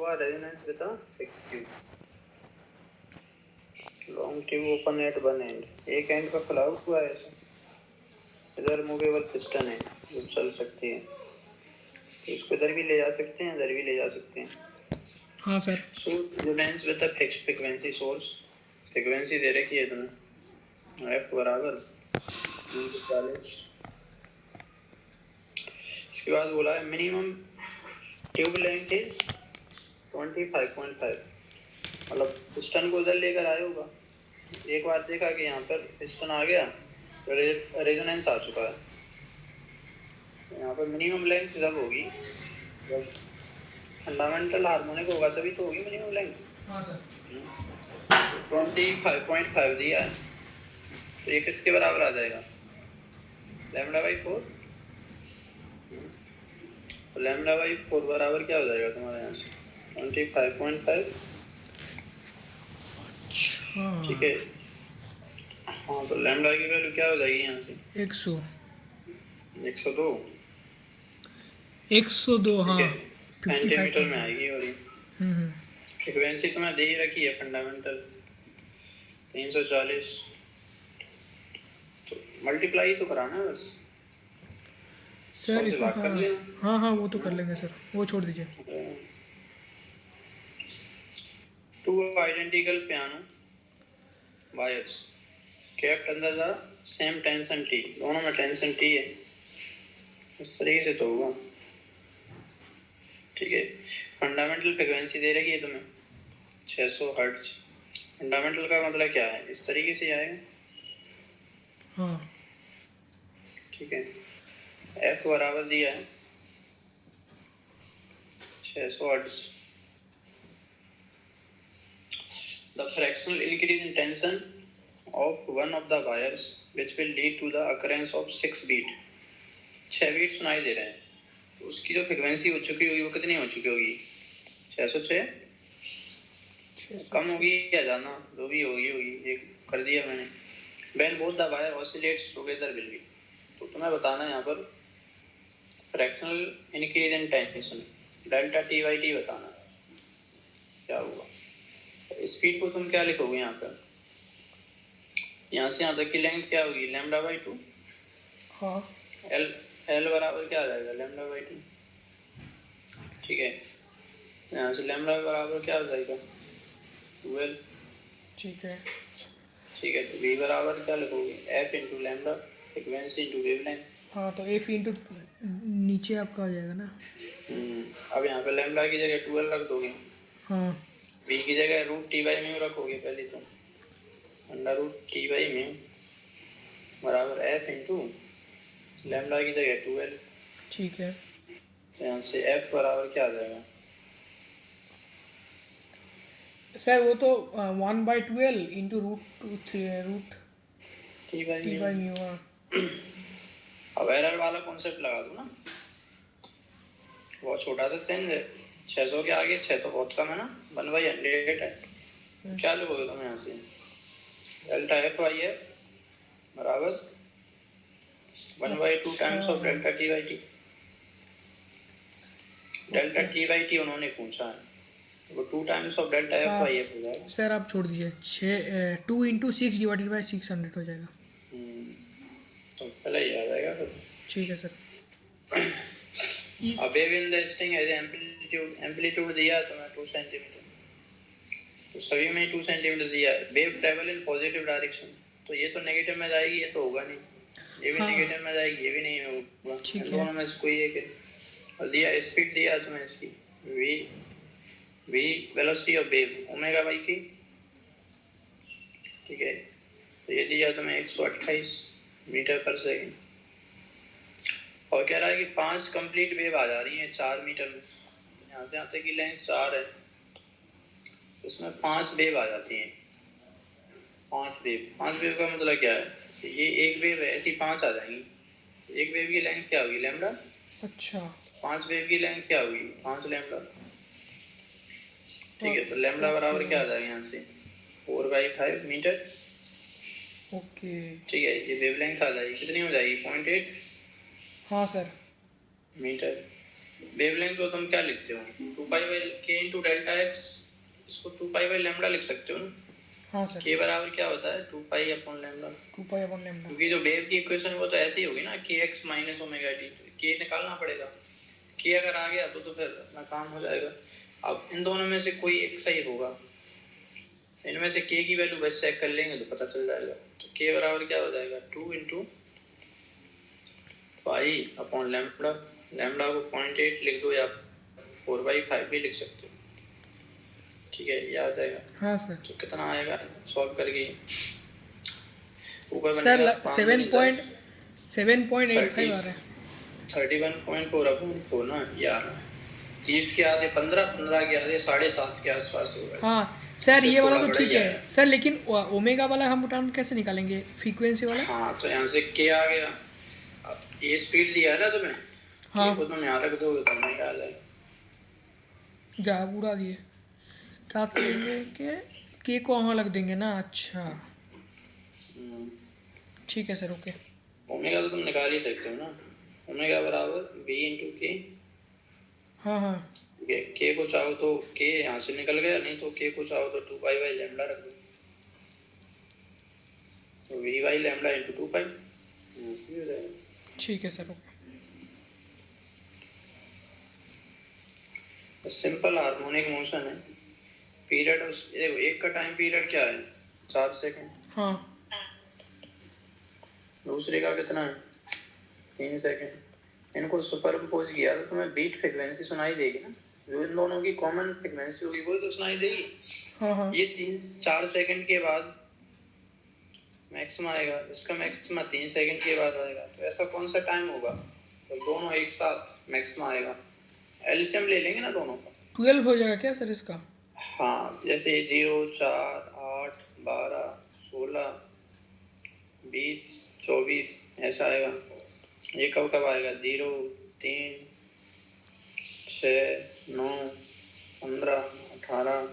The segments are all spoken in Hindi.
हुआ resonance with a fix tube, long tube open at one and, एक एंड का खुला हुआ है ऐसा, इधर मूवेबल पिस्टन है जो चल सकती है, तो इसको इधर भी ले जा सकते हैं, इधर भी ले जा सकते हैं। हाँ sir. So resonance with a fix frequency source, frequency दे रखी है तुम्हें f बराबर 340। इसके बाद बोला है मिनिमम ट्यूब लेंथ इज 25.5, मतलब पिस्टन को उधर लेकर आए होगा, एक बार देखा कि यहाँ पर पिस्टन आ गया तो रेजोनेंस आ चुका है, यहाँ पर मिनिमम लेंथ जब होगी जब फंडामेंटल हार्मोनिक होगा तभी तो होगी मिनिमम लेंथ। हाँ सर। 25.5 दिया है, तो ये किसके बराबर आ जाएगा, λ/4, तो λ/4 बराबर क्या हो जाएगा तुम्हारे यहाँ से 25.5, ठीक है। हाँ तो लैम्डा की वैल्यू क्या हो जाएगी यहाँ से 102। 102 हाँ, सेंटीमीटर में आएगी, और ये हम्म। फ्रीक्वेंसी तुम्हें दे ही रखी है फंडामेंटल 340, तो मल्टीप्लाई तो कराना है बस सर इसमें हाँ हाँ वो तो कर लेंगे सर, वो छोड़ दीजिए। 2 identical piano wires kept under the same tension T, दोनों में टेंशन T है, इस तरीके से तो होगा, ठीक है। फंडामेंटल फ्रीक्वेंसी दे रखी है तुम्हें 600 हर्ट्ज, फंडामेंटल का मतलब क्या है, इस तरीके से आएगा, हाँ ठीक है। f बराबर दिया है 600 hertz, the fractional increase in tension of one of the wires which will lead to the occurrence of 6 beat, 6 beat सुनाई दे रहे हैं, तो उसकी जो फ्रीक्वेंसी हो चुकी होगी वो कितनी हो चुकी होगी 606, कम होगी या ज़्यादा, जो भी होगी एक कर दिया मैंने। when both the wire oscillates together will be, तो तुम्हें बताना है यहाँ पर fractional increase in tension delta t/t बताना क्या होगा। स्पीड को तुम क्या लिखोगे यहाँ पर, यहाँ से यहाँ तक की लेंथ क्या होगी λ/2, हाँ l बराबर क्या आ जाएगा λ/2, ठीक है। यहाँ से लैम्डा बराबर क्या हो जाएगा 12, ठीक है। ठीक है। तो v बराबर क्या लिखोगे f into lambda frequency into wavelength, हाँ तो एफ इंटू नीचे आपका आ जाएगा ना। अब यहाँ पे लैम्डा की जगह 12 रख दोगे, हाँ v की जगह √t/μ रखोगे पहले तो, √t/μ बराबर f इंटू लैम्डा की जगह 12, ठीक है। तो यहाँ से f बराबर क्या आ जाएगा सर वो तो 1/12 इंटू रूट t/μ। हाँ अब एरर वाला कॉन्सेप्ट लगा दो ना, बहुत छोटा सा सेंस है, 600 के आगे 6 तो बहुत कम है ना, 1/100 है, क्या लिखोगे तुम यहाँ से डेल्टा f/f बराबर 1/2 times of delta t/t, delta t/t उन्होंने पूछा है, वो 2 टाइम्स ऑफ डेल्टा f/f हो जाएगा। सर आप छोड़ दीजिए, 2 इंटू 6 डिवाइडेड बाई 600 हो जाएगा। तो पहले ही आ जाएगा फिर, ठीक है सर। अब wave in the string as amplitude दिया तुम्हें 2 सेंटीमीटर, तो सभी में 2 सेंटीमीटर दिया है। Wave travel in positive direction, तो ये तो नेगेटिव में जाएगी, ये तो होगा नहीं, ये भी नेगेटिव में जाएगी, ये भी नहीं होगा, इन दोनों में से कोई एक है। और दिया स्पीड दिया तुम्हें इसकी v velocity of wave ω/k, ठीक है। तो ये दिया तुम्हें 128 मीटर पर सेकंड, और कह रहा है कि 5 कंप्लीट वेव आ जा रही हैं 4 मीटर में, यहाँ से यहाँ तक की लेंथ 4 है, उसमें 5 वेव आ जाती हैं, 5 वेव का मतलब क्या है, ये एक वेव है ऐसी 5 आ जाएंगी, एक वेव की लेंथ क्या होगी लैम्डा, अच्छा 5 वेव की लेंथ क्या होगी 5 लैम्डा, ठीक है। तो लैम्डा बराबर क्या आ जाएगा यहाँ से 4/5 मीटर, ओके ठीक है। ये वेवलेंथ आ जाएगी, कितनी हो जाएगी 0.8 हाँ सर मीटर। वेवलेंथ को तुम क्या लिखते हो 2 पाई बाई के इंटू डेल्टा एक्स, इसको 2 पाई बाई लैम्डा लिख सकते हो ना। हाँ सर, के बराबर क्या होता है 2 pi upon lambda, 2 pi upon lambda. क्योंकि जो वेव की इक्वेशन वो तो ऐसी ही होगी ना, के एक्स माइनस ओमेगा टी, के निकालना पड़ेगा। के अगर आ गया तो फिर अपना काम हो जाएगा। अब इन दोनों में से कोई एक सही होगा, इनमें से के की वैल्यू बस चेक कर लेंगे तो पता चल जाएगा। तो के बराबर क्या हो जाएगा 2 into pi upon lambda, lambda को 0.8 लिख दो या 4/5 भी लिख सकते हो, ठीक है, ये आ जाएगा। हाँ सर। तो कितना आएगा सॉल्व करके, ऊपर सर बनेगा 7.85 आ रहा है। 31.4 अपॉन 4 ना यार, 30 के आधे 15, 15 के आधे 7.5 के आसपास होगा। हाँ सर, ये वाला तो थोड़ा ठीक बड़ा ही है सर, लेकिन ओमेगा वाला हम टर्म कैसे निकालेंगे, फ्रीक्वेंसी वाला? हाँ तो यहाँ से के आ गया, अब ये स्पीड दिया है ना तुम्हें, हाँ। ये को तुम यहाँ रख दोगे तो निकाल जाएगा। जा पूरा दिए, क्या करेंगे के को वहाँ लग देंगे ना। अच्छा ठीक है सर, ओके। ओमेगा तो तुम निकाल ही सकते हो ना, ओमेगा बराबर बी इंटू के। हाँ हाँ, के को चाहो तो के यहाँ से निकल गया, नहीं तो के को चाहो तो 2 पाई बाई लैम्डा रख दो, तो वी बाई लैम्डा इंटू 2 पाई हो जाएगा। ठीक है sir, okay. Simple harmonic motion है, पीरियड एक का टाइम पीरियड क्या है 4 सेकंड, हाँ दूसरे का कितना है 3 सेकंड। इनको सुपरइम्पोज किया तो तुम्हें बीट फ्रीक्वेंसी सुनाई देगी ना, जो इन दोनों की कॉमन फ्रीक्वेंसी होगी वो तो सुनाई देगी। हाँ हाँ, ये 3-4 सेकंड के बाद मैक्सिमम आएगा, इसका मैक्सिमम 3 सेकंड के बाद आएगा, तो ऐसा कौन सा टाइम होगा तो दोनों एक साथ मैक्सिमम आएगा। एलसीएम ले लेंगे ना दोनों का, 12 हो जाएगा क्या सर इसका? हाँ जैसे 0, 4, 8, 12, 16, 20, 24 ऐसा आएगा। ये कब कब आएगा 0, 3, 6, 9, 15, 18,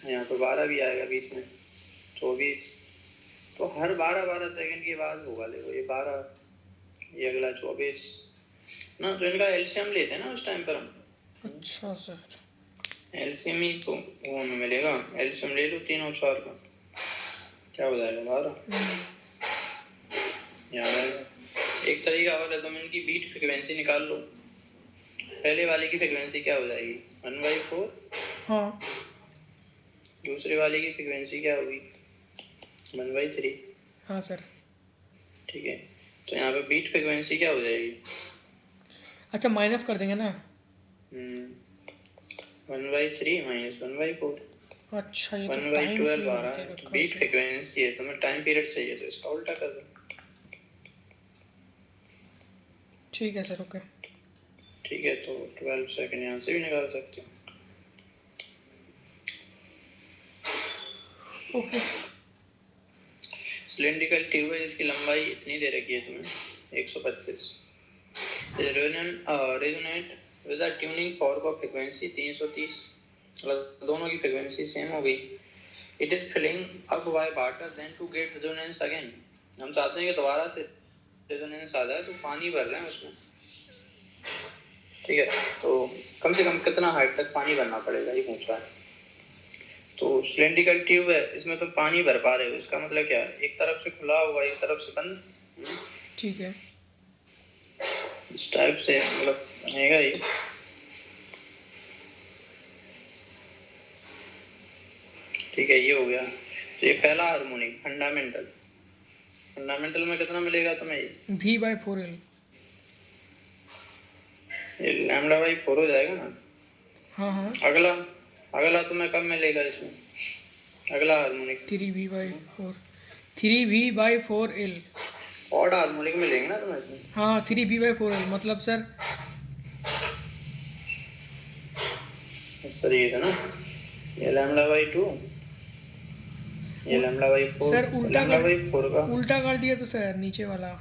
यहाँ तो 12 भी आएगा बीच में, 24, तो हर 12-12 सेकंड के बाद होगा। देखो ये 12, ये अगला 24 ना, तो इनका एलसीएम लेते हैं ना उस टाइम पर हम। अच्छा सर, एलसीएम ही तो वो हमें मिलेगा, एलसीएम ले लो 3 और 4 का, क्या हो जाएगा 12 यहाँ आएगा। एक तरीका और है, तुम इनकी बीट फ्रीक्वेंसी निकाल लो, पहले वाले की फ्रीक्वेंसी क्या हो जाएगी 1/4, हाँ दूसरे वाले की फ्रीक्वेंसी क्या होगी 1/3, हाँ सर। ठीक है, तो यहाँ पे बीट फ्रीक्वेंसी क्या हो जाएगी, अच्छा माइनस कर देंगे ना। 1/3 माइनस 1/4, अच्छा ये तो 1/12 आ रहा टाइम है, बीट फ्रीक्वेंसी है, तुम्हें टाइम पीरियड चाहिए तो इसका उल्टा कर दो। ठीक है सर, ओके। ठीक है, तो 12 सेकंड यहाँ से भी निकाल सकते हो। ओके, सिलिंड्रिकल ट्यूब है जिसकी लंबाई इतनी दे रखी है तुम्हें 125, resonate with the tuning fork of frequency 330, मतलब दोनों की फ्रीक्वेंसी सेम हो गई। It is filling up by water then to get resonance again, हम चाहते हैं कि दोबारा से रेजोनेंस आ जाए, तो पानी भर रहे हैं उसमें, ठीक है, तो कम से कम कितना हाइट तक पानी भरना पड़ेगा ये पूछ रहा है। तो सिलिंड्रिकल ट्यूब है, इसमें तुम पानी भर पा रहे हो, इसका मतलब क्या है, एक तरफ से खुला हुआ एक तरफ से बंद, ठीक है। इस टाइप से मतलब बनेगा ये। ठीक है, ये हो गया। तो ये पहला हार्मोनिक फंडामेंटल, फंडामेंटल में कितना मिलेगा तुम्हें ये V/4L। ये λ/4 हो जाएगा ना। हाँ हाँ, अगला अगला तुम्हें कब मिलेगा इसमें, अगला हार्मोनिक 3V/4L। ऑड हार्मोनिक मिलेंगे ना तुम्हें इसमें। हाँ 3V/4L मतलब सर इस तरीके से ना, ये λ/2, ये λ/4, सर λ/4 का उल्टा कर दिया तो सर नीचे वाला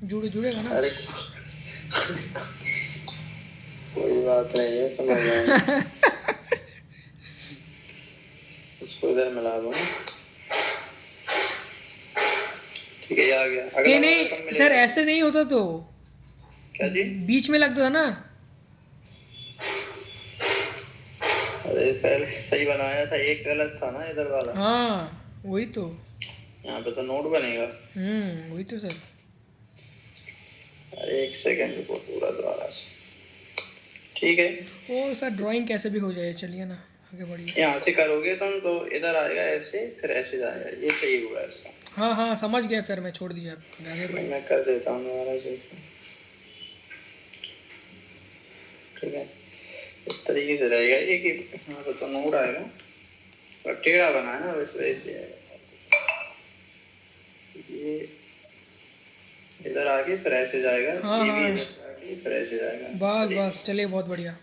जुड़ेगा ना। अरे कोई बात नहीं है, समझ आया। उसको इधर मिला दो, ठीक है, ये आ गया। अगला नहीं सर, ऐसे नहीं होता तो क्या जी, बीच में लगता था ना। अरे पहले सही बनाया था, एक गलत था ना इधर वाला। हाँ वही तो। यहाँ पे तो नोट बनेगा। वही तो सर। अरे एक सेकंड रुको, पूरा दोबारा से। ठीक है, वो सर ड्राइंग कैसे भी हो जाए, चलिए ना आगे बढ़िए। यहाँ से करोगे तुम तो इधर आएगा ऐसे, फिर ऐसे जाएगा, ये सही हुआ इसका। हाँ हाँ समझ गया सर, मैं छोड़ दीजिए आप, आगे बढ़िए। मैं कर देता हूँ दोबारा से इसको। ठीक है, इस तरीके से रहेगा ये कि यहाँ पे तो नोट आएगा और टेढ़ा बना है ना, वैसे ये इधर आके फिर ऐसे जाएगा। हाँ ये भी हाँ इधर आके फिर ऐसे जाएगा। बस बस, चलिए बहुत बढ़िया।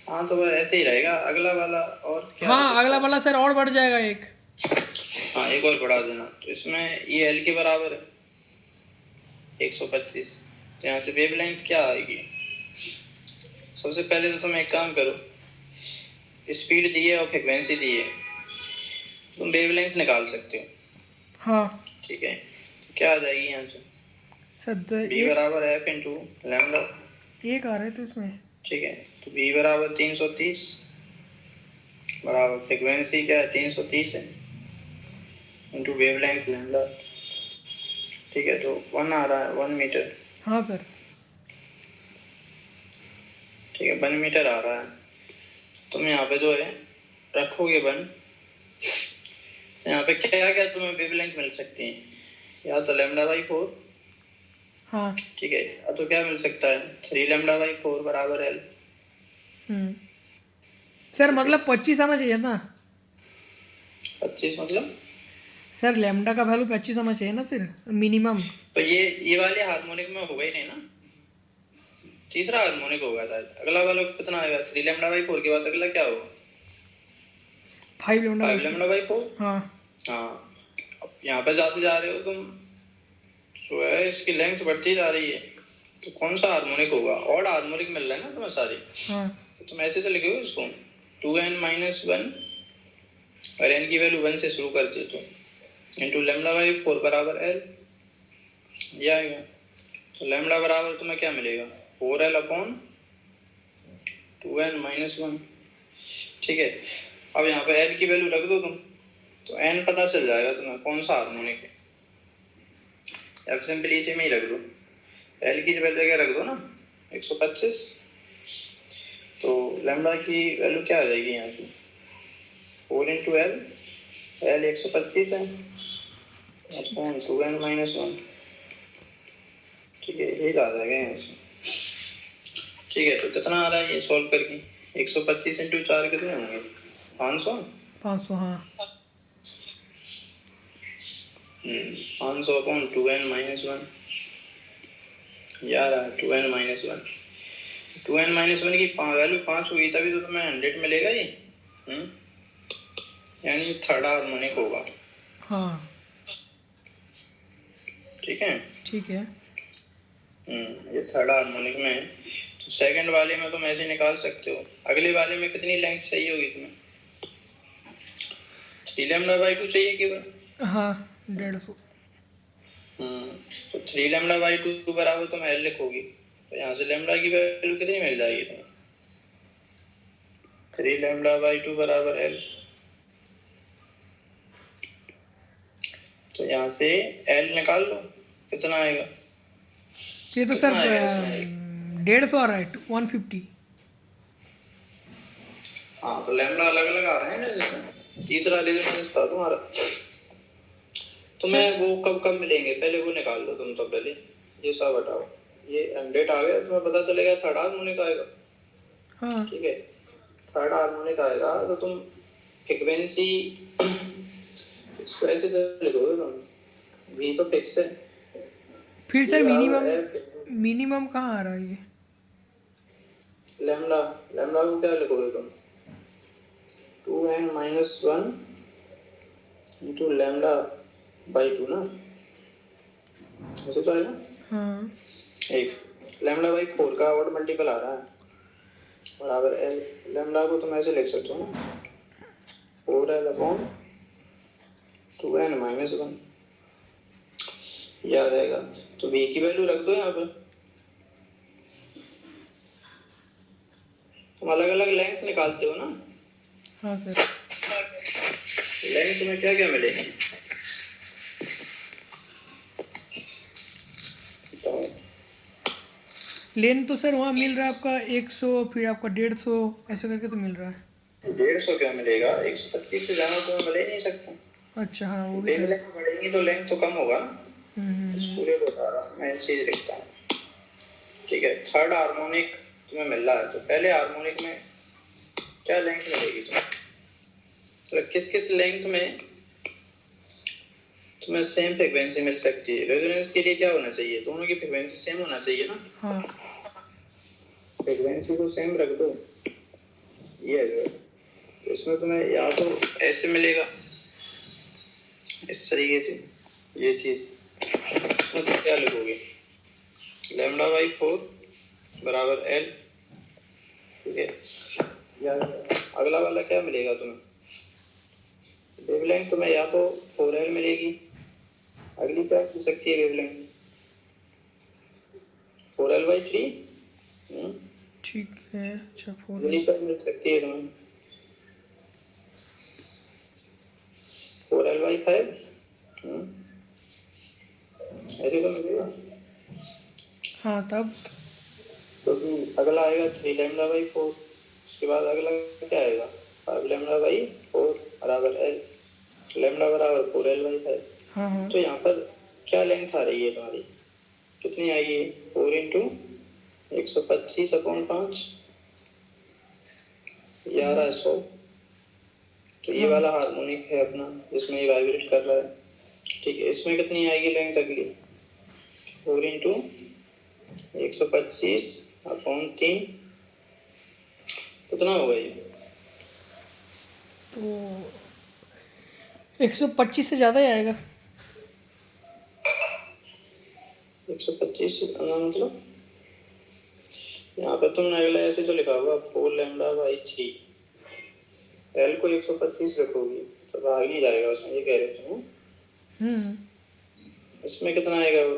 हाँ तो बस ऐसे ही रहेगा अगला वाला। और क्या हो हाँ सकता अगला है? वाला सर और बढ़ जाएगा एक। हाँ एक और बढ़ा देना, तो इसमें ये एल के बराबर है 125। तो यहाँ से वेवलेंथ क्या आएगी? सबसे पहले तो तुम एक काम करो, स्पीड दी है और फ्रिक्वेंसी दी है, तुम वेवलेंथ निकाल सकते हो। हाँ ठीक है, तो क्या आ जाएगी यहाँ से? सर बी एक बराबर एफ इंटू लैम्डा। एक आ रहा है तो इसमें। ठीक है, तो बी बराबर 330 बराबर फ्रिक्वेंसी क्या है 330 है इंटू वेवलेंथ लैम्डा। ठीक है, तो 1 आ रहा है, 1 मीटर। हाँ सर। ठीक है, 1 मीटर आ रहा है। तुम यहाँ पे जो है रखोगे 1, तो यहाँ पे क्या क्या तुम्हें वेवलेंथ मिल सकती है? या तो λ/4। हाँ। ठीक है, या तो क्या मिल सकता है 3 λ/4 बराबर L। सर मतलब 25 आना चाहिए ना। 25 मतलब? सर लैम्डा का वैल्यू 25 आना चाहिए ना फिर मिनिमम। तो ये वाले हार्मोनिक में होगा ही नहीं ना, तीसरा हार्मोनिक होगा शायद। अगला वाला कितना आएगा? 3 λ/4 के बाद अगला क्या होगा? 5 लैम्डा 5 λ/4। हाँ हाँ, अब यहाँ पे जाते जा रहे हो तुम, जो है इसकी लेंथ बढ़ती जा रही है, तो कौन सा हार्मोनिक होगा? ऑड हार्मोनिक मिल रहा है ना तुम्हें सारी। हाँ। तो तुम ऐसे तो लिखोगे इसको 2n-1, और n की वैल्यू 1 से शुरू करते हो तो इंटू λ/4 बराबर L, ये आएगा। तो लैम्डा बराबर तुम्हें क्या मिलेगा? 4L upon 2n-1। ठीक है, अब यहाँ पे L की वैल्यू रख दो तुम, तो n पता चल जाएगा तुम्हें कौन सा हार्मोनिक है। अब सिंपल इसी में ही रख दो, L की जगह रख दो ना 125। तो लैम्डा की वैल्यू क्या आ जाएगी यहाँ से? 4 इंटू L, L 125 है अपॉन 2n-1। ठीक है, यही आ जाएगा यहाँ से। ठीक है, तो कितना आ रहा है ये सॉल्व करके? 125 इंटू 4 कितने होंगे? 500। 500 हाँ। 500 अपॉन 2n-1, यार 2n-1। 2n-1 की वैल्यू 5 हुई तभी तो तुम्हें 100 मिलेगा ये। यानी थर्ड हार्मोनिक होगा। हाँ ठीक है, ठीक है। ये थर्ड हार्मोनिक में है। तो सेकंड वाले में तुम ऐसे निकाल सकते हो। अगले वाले में कितनी लेंथ चाहिए होगी तुम्हें? 3 λ/2 चाहिए केवल। हाँ 150। तो 3 λ/2 बराबर तुम L लिखोगी, तो यहाँ से लैम्डा की वैल्यू कितनी मिल जाएगी तुम्हें? 3 λ/2 बराबर L। तो यहाँ से L निकाल लो, कितना आएगा? ये तो सर कितना आएगा इसमें? 150 आ रहा है 150। हाँ, तो लैम्डा अलग अलग आ रहे हैं ना इसमें। तीसरा रेजोनेंस था तुम्हारा। तुम्हें वो कब मिलेंगे पहले वो निकाल लो तुम। तो पहले ये सब हटाओ, ये 100 आ गया, तुम्हें पता चलेगा थर्ड हार्मोनिक आएगा। हाँ ठीक है, थर्ड हार्मोनिक आएगा तो तुम फ्रीक्वेंसी इसको ऐसे तो लिखोगे तुम, V तो फिक्स है। फिर सर F मिनिमम कहाँ आ रहा है ये? लैम्डा को क्या लिखोगे तुम? 2n-1 इंटू λ/2 ना, ऐसे तो आएगा। हाँ एक λ/4 का ऑड मल्टीपल आ रहा है बराबर L। लैम्डा को तुम ऐसे लिख सकते हो ना, 4L अपॉन 2n-1, याद रहेगा। तो V की वैल्यू रख दो यहाँ पे। तुम अलग अलग लेंथ निकालते हो ना, हाँ सर। लेंथ में क्या क्या मिलेगा तो लेन तो सर वहाँ मिल रहा है आपका 100, फिर आपका 150 ऐसे करके तो मिल रहा है। 150 क्या मिलेगा, 125 से ज़्यादा तो मिल ही नहीं सकता। अच्छा हाँ वो भी था। वेवलेंथ बढ़ेगी तो लेंथ तो कम होगा ना। इस हम्म। पूरे को बता रहा मैं चीज़ लिखता हूँ। ठीक है, थर्ड हार्मोनिक तुम्हें मिल रहा है तो पहले हार्मोनिक में क्या लेंथ मिलेगी तुम्हें, मतलब किस किस लेंथ में तुम्हें सेम फ्रीक्वेंसी मिल सकती है। रेजोनेंस के लिए क्या होना चाहिए, दोनों की फ्रीक्वेंसी सेम होना चाहिए ना। हाँ फ्रीक्वेंसी को सेम रख दो, ये है जो तो इसमें तुम्हें या तो ऐसे मिलेगा इस तरीके से ये चीज़, इसमें तुम क्या लिखोगे λ/4 बराबर L। ठीक है, या अगला वाला क्या मिलेगा तुम्हें, वेवलेंथ तुम्हें या तो 4L मिलेगी, अगली क्या मिल सकती है वेवलेंथ 4L/3। ठीक है। अच्छा 4 अगली क्या मिल सकती है तुम्हें 4L/5। ऐसे तो मिलेगा। हाँ तब तो अगला आएगा 3λ/4, उसके बाद अगला क्या आएगा 5λ/4 बराबर L, लैम्डा बराबर 4L/5। हाँ हाँ तो यहाँ पर क्या लेंथ आ रही है तुम्हारी, कितनी आएगी 4 इंटू 125/5, 1100। तो ये हाँ वाला हार्मोनिक है अपना जिसमें ये वाइब्रेट कर रहा है। ठीक है, इसमें कितनी आएगी लेंथ अगली 4 इंटू 125/3, कितना होगा ये तो 125 से ज़्यादा ही आएगा। 125 मतलब यहाँ पर तुमने अगला ऐसे तो लिखा होगा 4λ/3, L को 125 रखोगी तो भाग नहीं जाएगा उसमें, ये कह रहे थे। हम्म। इसमें कितना आएगा वो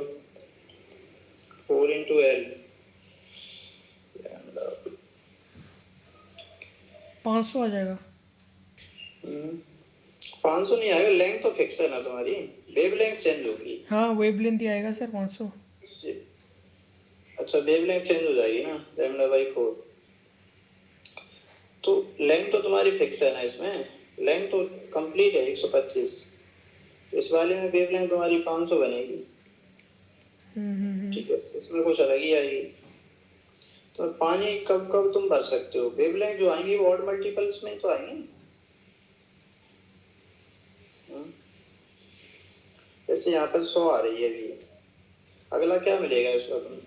4 इंटू L, 500 आ जाएगा। 500 नहीं आएगा, लेंथ तो फिक्स है ना तुम्हारी, वेवलेंथ चेंज होगी। हाँ वेवलेंथ ही आएगा सर 500। अच्छा वेवलेंथ चेंज हो जाएगी ना λ/4, तो लेंथ तो तुम्हारी फिक्स है ना, इसमें लेंथ तो कंप्लीट है 125, इस वाले में वेवलेंथ तुम्हारी 500 बनेगी। ठीक है, इसमें कुछ अलग ही आएगी। तो पानी कब कब तुम भर सकते हो, वेवलेंथ जो आएंगी वो ऑड मल्टीपल्स में तो आएंगी। जैसे यहाँ पर 100 आ रही है अभी, अगला क्या मिलेगा इसका तुम्हें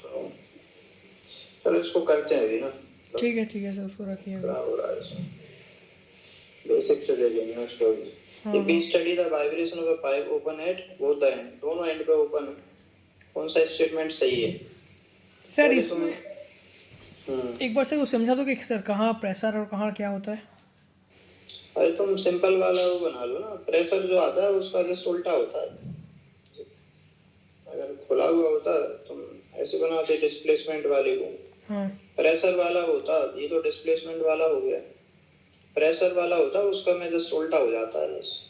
तो चलो इसको करते हैं अभी ना। ठीक है सर उसको रखिए अभी। क्या हो रहा है इसमें, बेसिक से ले लेंगे उसको भी। हाँ ये हाँ be study the vibration of a pipe open at both the end, दोनों एंड पे ओपन है, कौन सा स्टेटमेंट सही है। सर पहले तुम इसमें एक बार सर वो समझा दो कि सर कहाँ प्रेशर और कहाँ क्या होता है। अरे तुम सिंपल वाला वो बना लो ना, प्रेशर जो आता है उसका जस्ट उल्टा होता है। अगर खुला हुआ होता तुम ऐसे बनाते डिस्प्लेसमेंट वाले को, हाँ प्रेशर वाला होता, ये तो डिस्प्लेसमेंट वाला हो गया, प्रेशर वाला होता उसका में जस्ट उल्टा हो जाता है बस।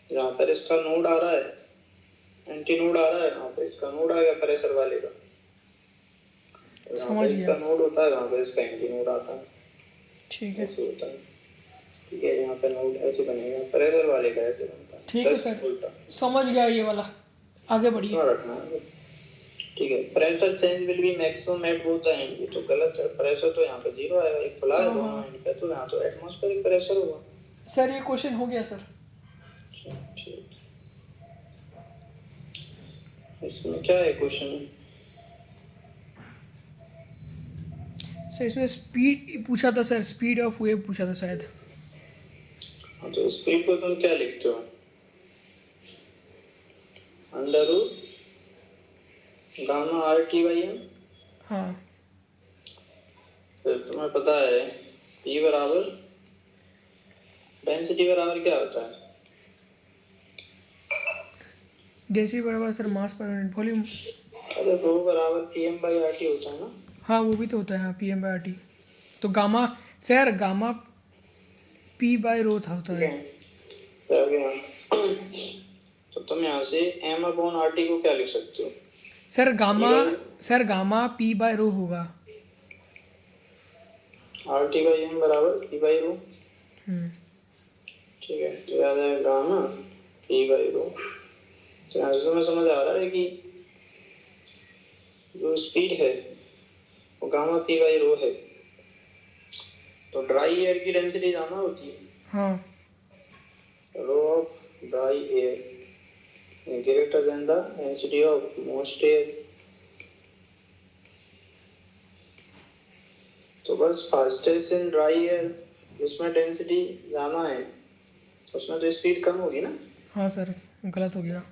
जहाँ पर इसका नोड आ रहा है एंटी नोड आ रहा है, वहाँ पे इसका नोड आ गया प्रेशर वाले का, जहाँ पे समझ गया। इसका नोड होता है वहाँ पे इसका एंटी नोड आता है, ठीक है। ऐसे होता है। ठीक है, यहाँ पे नोड ऐसे बनेगा, प्रेशर वाले का ऐसे बनता है, ठीक है just सर उल्टा समझ गया ये वाला, आगे बढ़िए। इतना रखना है बस। ठीक है, pressure change will be maximum eight both the and, ये तो गलत है, प्रेशर तो यहाँ पे जीरो आएगा, एक खुला है हाँ दोनों हाँ एंड पे, तो यहाँ तो एटमॉस्फेरिक प्रेशर होगा। सर ये क्वेश्चन हो गया सर। ठीक, इसमें क्या है क्वेश्चन, सर इसमें स्पीड पूछा था सर, स्पीड ऑफ वेव पूछा था शायद। हाँ तो स्पीड को तुम क्या लिखते हो अंडर रूट गामा RT/m, हाँ फिर तुम्हें पता है P बराबर डेंसिटी बराबर क्या होता है, डेंसिटी बराबर सर मास पर यूनिट वॉल्यूम। अरे रो बराबर PM बाई RT होता है ना। हाँ वो भी तो होता है, हाँ P M by R T. तो gamma sir gamma P by rho था होता ठीक है। है, तो आ गया। तो तुम यहाँ से M अपॉन RT को क्या लिख सकते हो? Sir gamma, P by sir gamma P by रो होगा। RT बाई M बराबर P बाई रो। हम्म, ठीक है, तो याद है गामा P बाई रो। तो यहाँ से तुम्हें समझ आ रहा है कि जो स्पीड है वो गामा P बाई रो है। तो ड्राई एयर की डेंसिटी जाना होती है, हाँ rho of dry air greater than the density of moist air. तो बस फास्टेस्ट इन ड्राई एयर जिसमें डेंसिटी जाना है उसमें तो स्पीड कम होगी ना। हाँ सर गलत हो गया।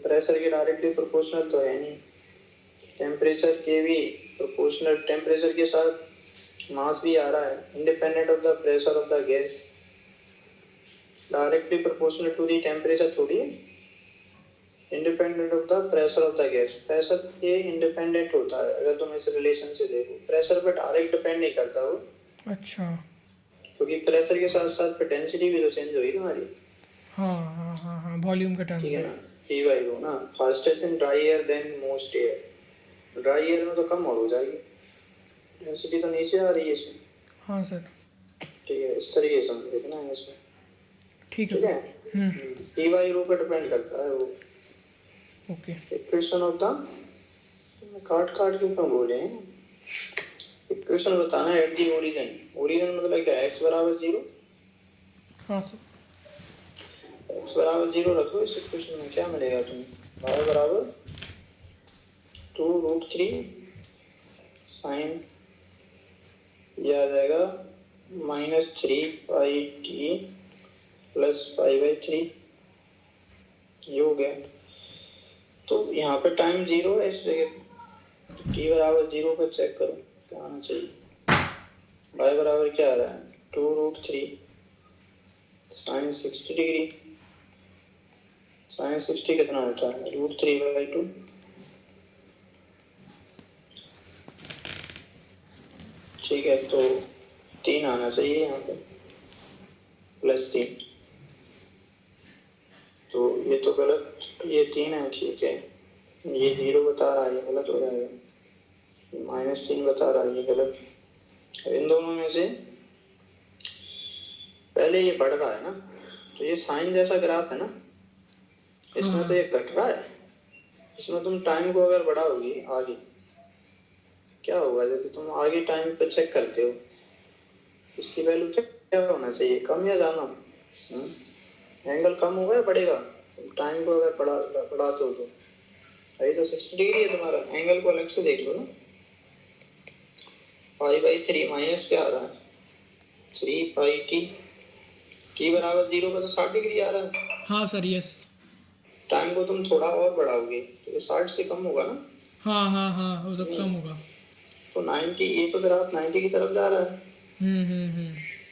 प्रेशर के डायरेक्टली प्रोपोर्शनल तो है नहीं। टेम्परेचर के भी प्रोपोर्शनल, टेम्परेचर के साथ मास भी आ रहा है, independent of the pressure of the gas. Directly proportional to the temperature थोड़ी है, independent of the pressure of the gas. Pressure के इंडिपेंडेंट होता है। अगर तुम इस रिलेशन से देखो, प्रेशर पर डायरेक्ट डिपेंड नहीं करता वो, अच्छा क्योंकि प्रेशर के साथ साथ डेंसिटी भी तो चेंज होगी तुम्हारी। हाँ हाँ हाँ हाँ वॉल्यूम के टाइम ठीक है पे। ना, P बाई रो ना। Fastest in dry air than moist air. Dry air में तो कम और हो जाएगी, डेंसिटी तो नीचे आ रही है इसमें। हाँ सर ठीक है, इस तरीके से हम देखना है इसमें। ठीक है ठीक है, सर। P बाई रो पे डिपेंड करता है वो। ओके। इक्वेशन ऑफ द, काट काट के क्यों बोले हैं? इक्वेशन बताना है एट दी ओरिजिन। ओरिजिन मतलब क्या है? x बराबर 0, हाँ सर x बराबर 0 रखो। इस इक्वेशन में क्या मिलेगा तुम्हें? y बराबर 2√3 साइन, यह आ जाएगा -3πt प्लस π/3। ये हो गया। तो यहाँ पे टाइम 0 है, इस जगह t बराबर 0 पर चेक करो क्या आना चाहिए। y बराबर क्या आ रहा है? 2√3 साइन 60 डिग्री। साइन 60 कितना होता है? √3/2। ठीक है, तो 3 आना चाहिए यहाँ पे, +3। तो ये तो गलत, ये 3 है। ठीक है, ये 0 बता रहा है, ये गलत हो जाएगा। -3 बता रहा है, ये गलत। अब इन दोनों में से पहले ये बढ़ रहा है ना, तो ये साइन जैसा ग्राफ है ना, इसमें तो ये घट रहा है। इसमें तुम टाइम को अगर बढ़ाओगी आगे, क्या होगा? जैसे तुम आगे टाइम पे चेक करते हो, इसकी वैल्यू क्या होना चाहिए? कम या ज्यादा? एंगल कम होगा या बढ़ेगा? टाइम को अगर बढ़ाते हो तो अभी तो 60 डिग्री है तुम्हारा, एंगल को अलग से देख लो ना। π/3 माइनस क्या आ रहा है? 3πt। t बराबर 0 पर तो 60 डिग्री आ रहा है। हाँ सर यस। टाइम को तुम थोड़ा और बढ़ाओगे तो ये 60 से कम होगा ना। हाँ हाँ हाँ वो तो नहीं, कम होगा। तो 90, ये तो ग्राफ 90 की तरफ जा रहा है।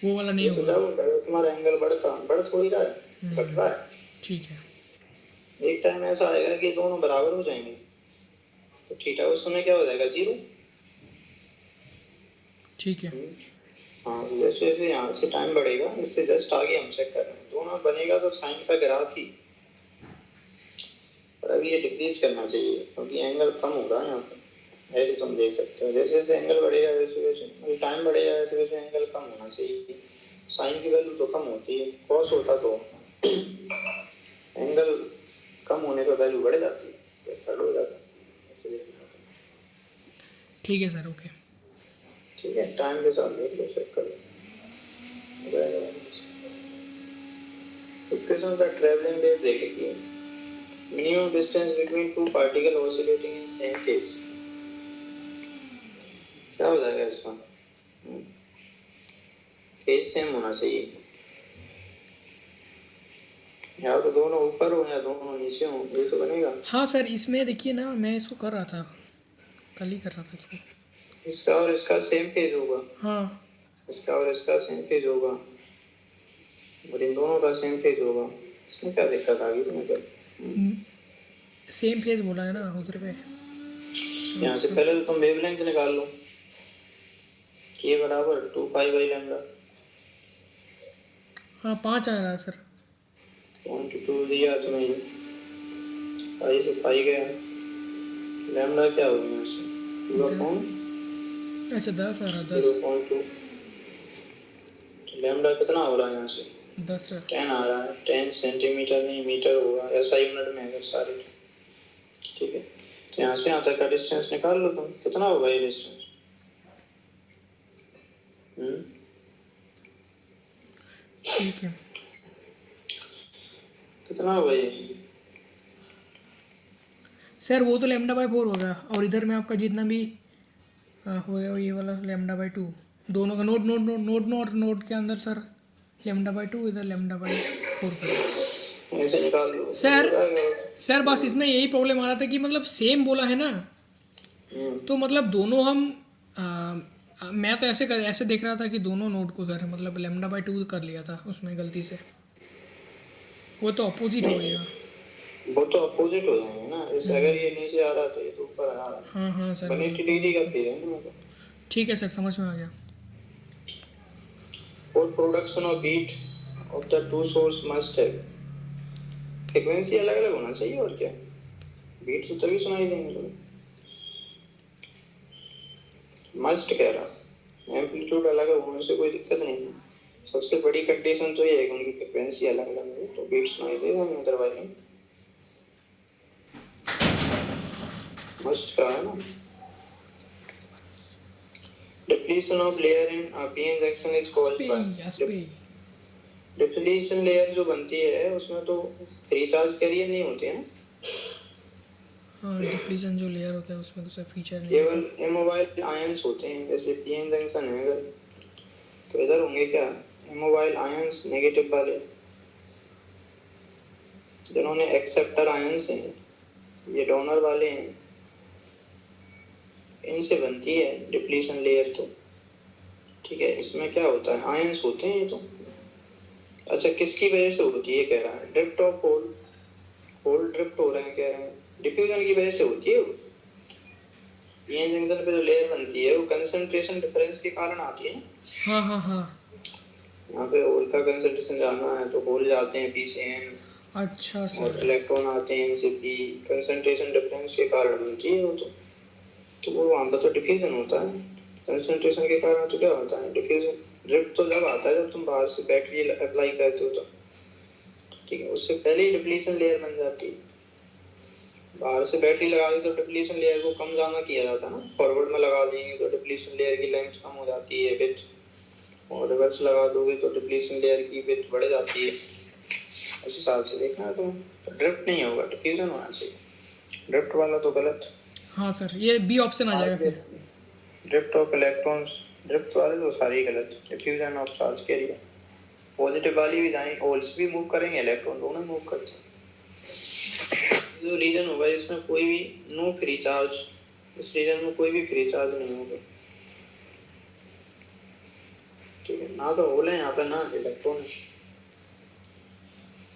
वो वाला नहीं ये तो होगा। क्या होता है, तुम्हारा एंगल बढ़ थोड़ी रहा है, घट रहा है। ठीक है एक टाइम ऐसा आएगा कि दोनों बराबर हो जाएंगे, तो थीटा उस समय क्या हो जाएगा? 0। ठीक है। हाँ, जैसे जैसे यहाँ से टाइम बढ़ेगा, इससे जस्ट आगे हम चेक कर रहे हैं, दोनों बनेगा तो साइन का ग्राफ ही। पर अभी ये डिक्रीज करना चाहिए क्योंकि एंगल कम होगा यहाँ पे। ऐसे तुम देख सकते हो, जैसे जैसे एंगल बढ़ेगा वैसे वैसे, टाइम बढ़ेगा वैसे वैसे एंगल कम होना चाहिए। साइन की वैल्यू तो कम होती है, कॉस होता तो एंगल कम होने पर वैल्यू बढ़ जाती है, थर्ड हो जाता है। ऐसे देखना। ठीक है सर ओके। ठीक है, टाइम के साथ देख लो, चेक कर लो। इक्वेशन द ट्रैवलिंग वेव देखिए। Minimum distance between two particle oscillating in same phase. क्या हो जाएगा इसका? फेज सेम होना चाहिए, या तो दोनों ऊपर हो या दोनों नीचे हो, ये तो बनेगा। हाँ सर इसमें देखिए ना, मैं इसको कर रहा था, कल ही कर रहा था इसको। इसका और इसका सेम फेज होगा। हाँ इसका और इसका सेम फेज होगा, और इन दोनों का सेम फेज होगा। इसमें क्या दिक्कत आ गई तुम्हें? सेम फेज बोला है ना उधर पे। यहाँ से पहले तो तुम वेवलेंथ निकाल लो, k बराबर 2 पाई बाई लैम्डा। हाँ 5 आ रहा है सर। 0.2 दिया तुम्हें, पाई से पाई गया, लैम्डा क्या हो गया यहाँ से पूरा कौन, अच्छा 10 आ रहा है 10। 0.2। लैम्डा कितना हो रहा है यहाँ से 10 सर। 10 आ रहा है, 10 सेंटीमीटर नहीं मीटर होगा ऐसा यूनिट में अगर सारे, ठीक है। तो यहाँ से यहाँ तक का डिस्टेंस निकाल लो तुम, कितना होगा ये डिस्टेंस, ठीक है कितना होगा ये, सर वो तो लैम्डा बाई 4 होगा, और इधर में आपका जितना भी हो गया ये वाला लैम्डा बाई 2, दोनों का node node node node node node के अंदर सर लैम्डा बाई 2, इधर लैम्डा बाई 4 कर। ऐसे निकाल लो सर सर बस इसमें यही प्रॉब्लम आ रहा था कि मतलब सेम बोला है ना, तो मतलब दोनों हम मैं तो ऐसे देख रहा था कि दोनों नोड को सर मतलब लैम्डा बाई 2 कर लिया था उसमें गलती से, वो तो अपोजिट हो गया। वो तो अपोजिट हो जाएंगे ना, जैसे अगर ये नीचे आ रहा तो ये तो ऊपर आ रहा, हाँ हाँ सर 180 डिग्री का फिर है ना। ठीक है सर समझ में आ गया। For production of beat of the two source must have frequency अलग अलग होना चाहिए, और क्या बीट तो तभी सुनाई देंगे तुम्हें, मस्ट कह रहा, एम्पलीट्यूड अलग होने से कोई दिक्कत नहीं है, सबसे बड़ी कंडीशन तो ये है कि उनकी फ्रीक्वेंसी अलग अलग है तो बीट सुनाई देगा, अदरवाइज नहीं। मस्ट का है ना। Depletion of layer in PN junction is called by, depletion layer जो बनती है उसमें तो रिचार्ज कैरियर नहीं होते हैं, हाँ डिप्लीशन जो लेयर होता है उसमें तो सर फीचर नहीं, केवल इमोबाइल आयंस होते हैं, जैसे पीएन जंक्शन है अगर तो इधर होंगे क्या इमोबाइल आयंस नेगेटिव वाले, जिन्होंने एक्सेप्टर आयंस हैं ये डोनर वाले हैं, इनसे बनती है डिप्लीशन लेयर तो, ठीक है। इसमें क्या होता है आयंस होते हैं ये तो। अच्छा किसकी वजह से होती है कह रहा है, drift of hole, hole drift हो रहे हैं कह रहे हैं, डिफ्यूजन की वजह से होती है वो। पीएन जंक्शन पे जो लेयर बनती है वो कंसंट्रेशन डिफरेंस के कारण आती है ना। हाँ हाँ हाँ यहाँ पे होल का कंसंट्रेशन जानना है तो होल जाते हैं पी से एन, अच्छा और सर इलेक्ट्रॉन आते हैं एन से पी, कंसंट्रेशन डिफरेंस के कारण बनती है वो तो वो वहाँ पर तो डिफ्यूजन होता है, कंसंट्रेशन के कारण तो क्या होता है डिफ्यूजन। ड्रिफ्ट तो जब आता है जब तुम बाहर से बैटरी अप्लाई करते हो तो, ठीक है, उससे पहले ही डिप्लीशन लेयर बन जाती है। बाहर से बैटरी लगा दी तो डिप्लीशन लेयर को कम ज़्यादा किया जाता है ना, फॉरवर्ड में लगा देंगे तो डिप्लीशन लेयर की लेंथ कम हो जाती है विथ, और रिवर्स लगा दोगे तो डिप्लीशन लेयर की विथ बढ़ जाती है, उस हिसाब से देखना है तुम्हें। तो ड्रिफ्ट नहीं होगा, डिफ्यूजन होना चाहिए, ड्रिफ्ट वाला तो गलत। हाँ सर ये बी ऑप्शन आ जाएगा फिर। ड्रिफ्ट ऑफ इलेक्ट्रॉन्स, ड्रिफ्ट वाले तो सारे ही गलत, diffusion of charge carrier, positive वाली भी जाएंगे, होल्स भी मूव करेंगे, इलेक्ट्रॉन दोनों मूव करते हैं। जो रीजन होगा इसमें कोई भी नो फ्री चार्ज, इस रीजन में कोई भी फ्री चार्ज नहीं होगा, ठीक है, ना तो होल है यहाँ पे ना इलेक्ट्रॉन है,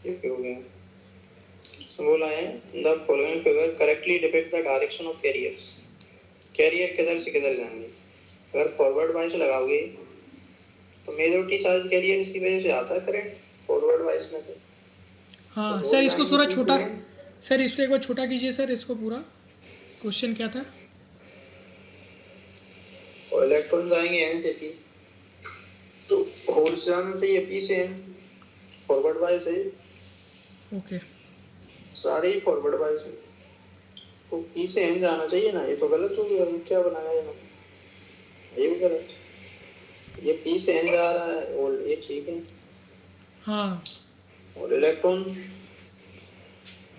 ये हो गया। तो बोला है the following figure correctly depict the direction of carriers, carrier किधर से किधर जाएंगे, अगर फॉरवर्ड वाइज लगाओगे तो मेजॉरिटी चार्ज कैरियर इसकी वजह से आता है करंट फॉरवर्ड वाइज में तो। हाँ तो सर इसको थोड़ा छोटा, जाएंगे सर इसको एक बार छोटा कीजिए सर, इसको पूरा क्वेश्चन क्या था। और इलेक्ट्रॉन जाएंगे एन से पी, तो होल से जाना चाहिए पी से एन, फॉरवर्ड वाइज है, ओके सारे ही फॉरवर्ड वाइज है, तो पी से एन जाना चाहिए ना, ये तो गलत हो गया, क्या बनाया है ना, ये भी गलत, ये पी से एन जा रहा है और ये ठीक है, हाँ और इलेक्ट्रॉन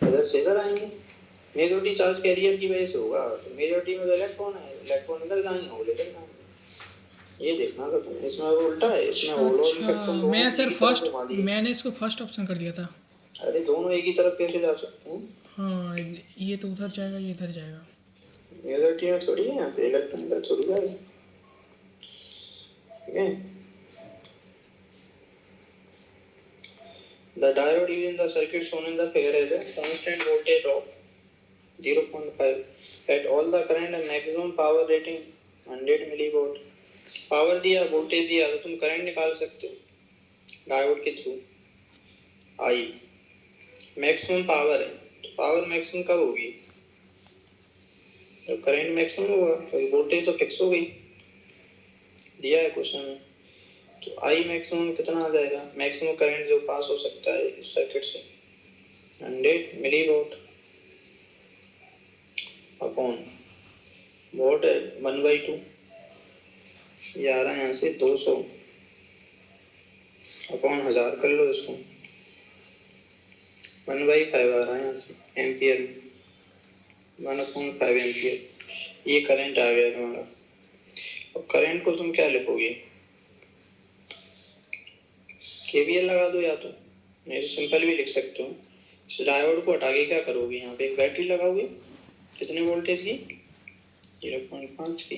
इधर से इधर आएंगे, मेजॉरिटी चार्ज कैरियर की वजह से होगा, तो मेजॉरिटी में जो इलेक्ट्रॉन है इलेक्ट्रॉन इधर जाएंगे होल इधर जाएंगे, ये देखना था तुम, इसमें उल्टा है, इसमें होल और इलेक्ट्रॉन दोनों मैं सर एक ही तरफ फर्स्ट घुमा दिए। मैंने इसको फर्स्ट ऑप्शन कर दिया था। अरे दोनों एक ही तरफ कैसे जा सकते हैं, हाँ ये तो उधर जाएगा ये इधर जाएगा, मेजॉरिटी में थोड़ी है, यहाँ पे इलेक्ट्रॉन इधर थोड़ी जाएगा, ठीक है। The diode used in the circuit shown in the figure is a constant voltage of 0.5 at all the current and maximum power rating 100 millivolt. Power दिया, वोल्टेज दिया, तो तुम करंट निकाल सकते हो डायोड के थ्रू। आई मैक्सिमम पावर है, तो पावर मैक्सिमम कब होगी? तो करंट मैक्सिमम होगा, तो वोल्टेज तो फिक्स हो गई, दिया है क्वेश्चन में। तो आई मैक्सिमम कितना आ जाएगा? मैक्सिमम करंट जो पास हो सकता है इस सर्किट से 100 मिलीवोल्ट अपॉन वोल्ट है 1/2, ये आ रहा है यहाँ से 200 अपॉन 1000 कर लो इसको, 1/5 आ रहा है यहाँ से एम्पियर में, 1/5 एम्पियर। ये करंट आ गया तुम्हारा। अब करंट को तुम क्या लिखोगे? केवीएल लगा दो, या तो नहीं तो सिंपल भी लिख सकते हो। इस डायोड को हटा के क्या करोगे? यहाँ पे एक बैटरी लगाओगे, कितने वोल्टेज की? 0.5 की।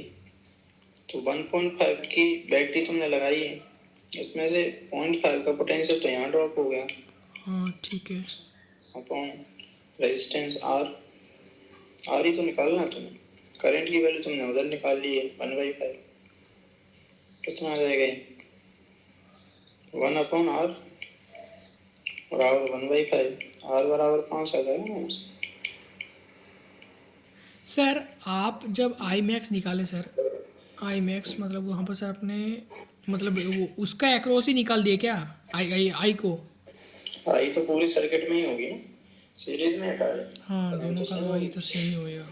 तो 1.5 की बैटरी तुमने लगाई है, इसमें से 0.5 का पोटेंशियल तो यहाँ ड्रॉप हो गया। हाँ ठीक है। अपॉन रेजिस्टेंस आर, आर ही तो निकालना तुम्हें, करंट की वैल्यू तुमने उधर निकाल ली है 1/5, कितना आ जाएगा? 1/R बराबर 1/5, आर बराबर 5 आ जाएगा ना। सर आप जब आई मैक्स निकाले सर, आई मैक्स मतलब वहाँ पर सर आपने मतलब वो उसका एक्रोस ही निकाल दिए क्या? आई आई आई को? आई तो पूरी सर्किट में ही होगी ना, सीरीज में है सारे। हाँ करंट दोनों तो का सेम तो आई होगी, तो सेम ही होएगा।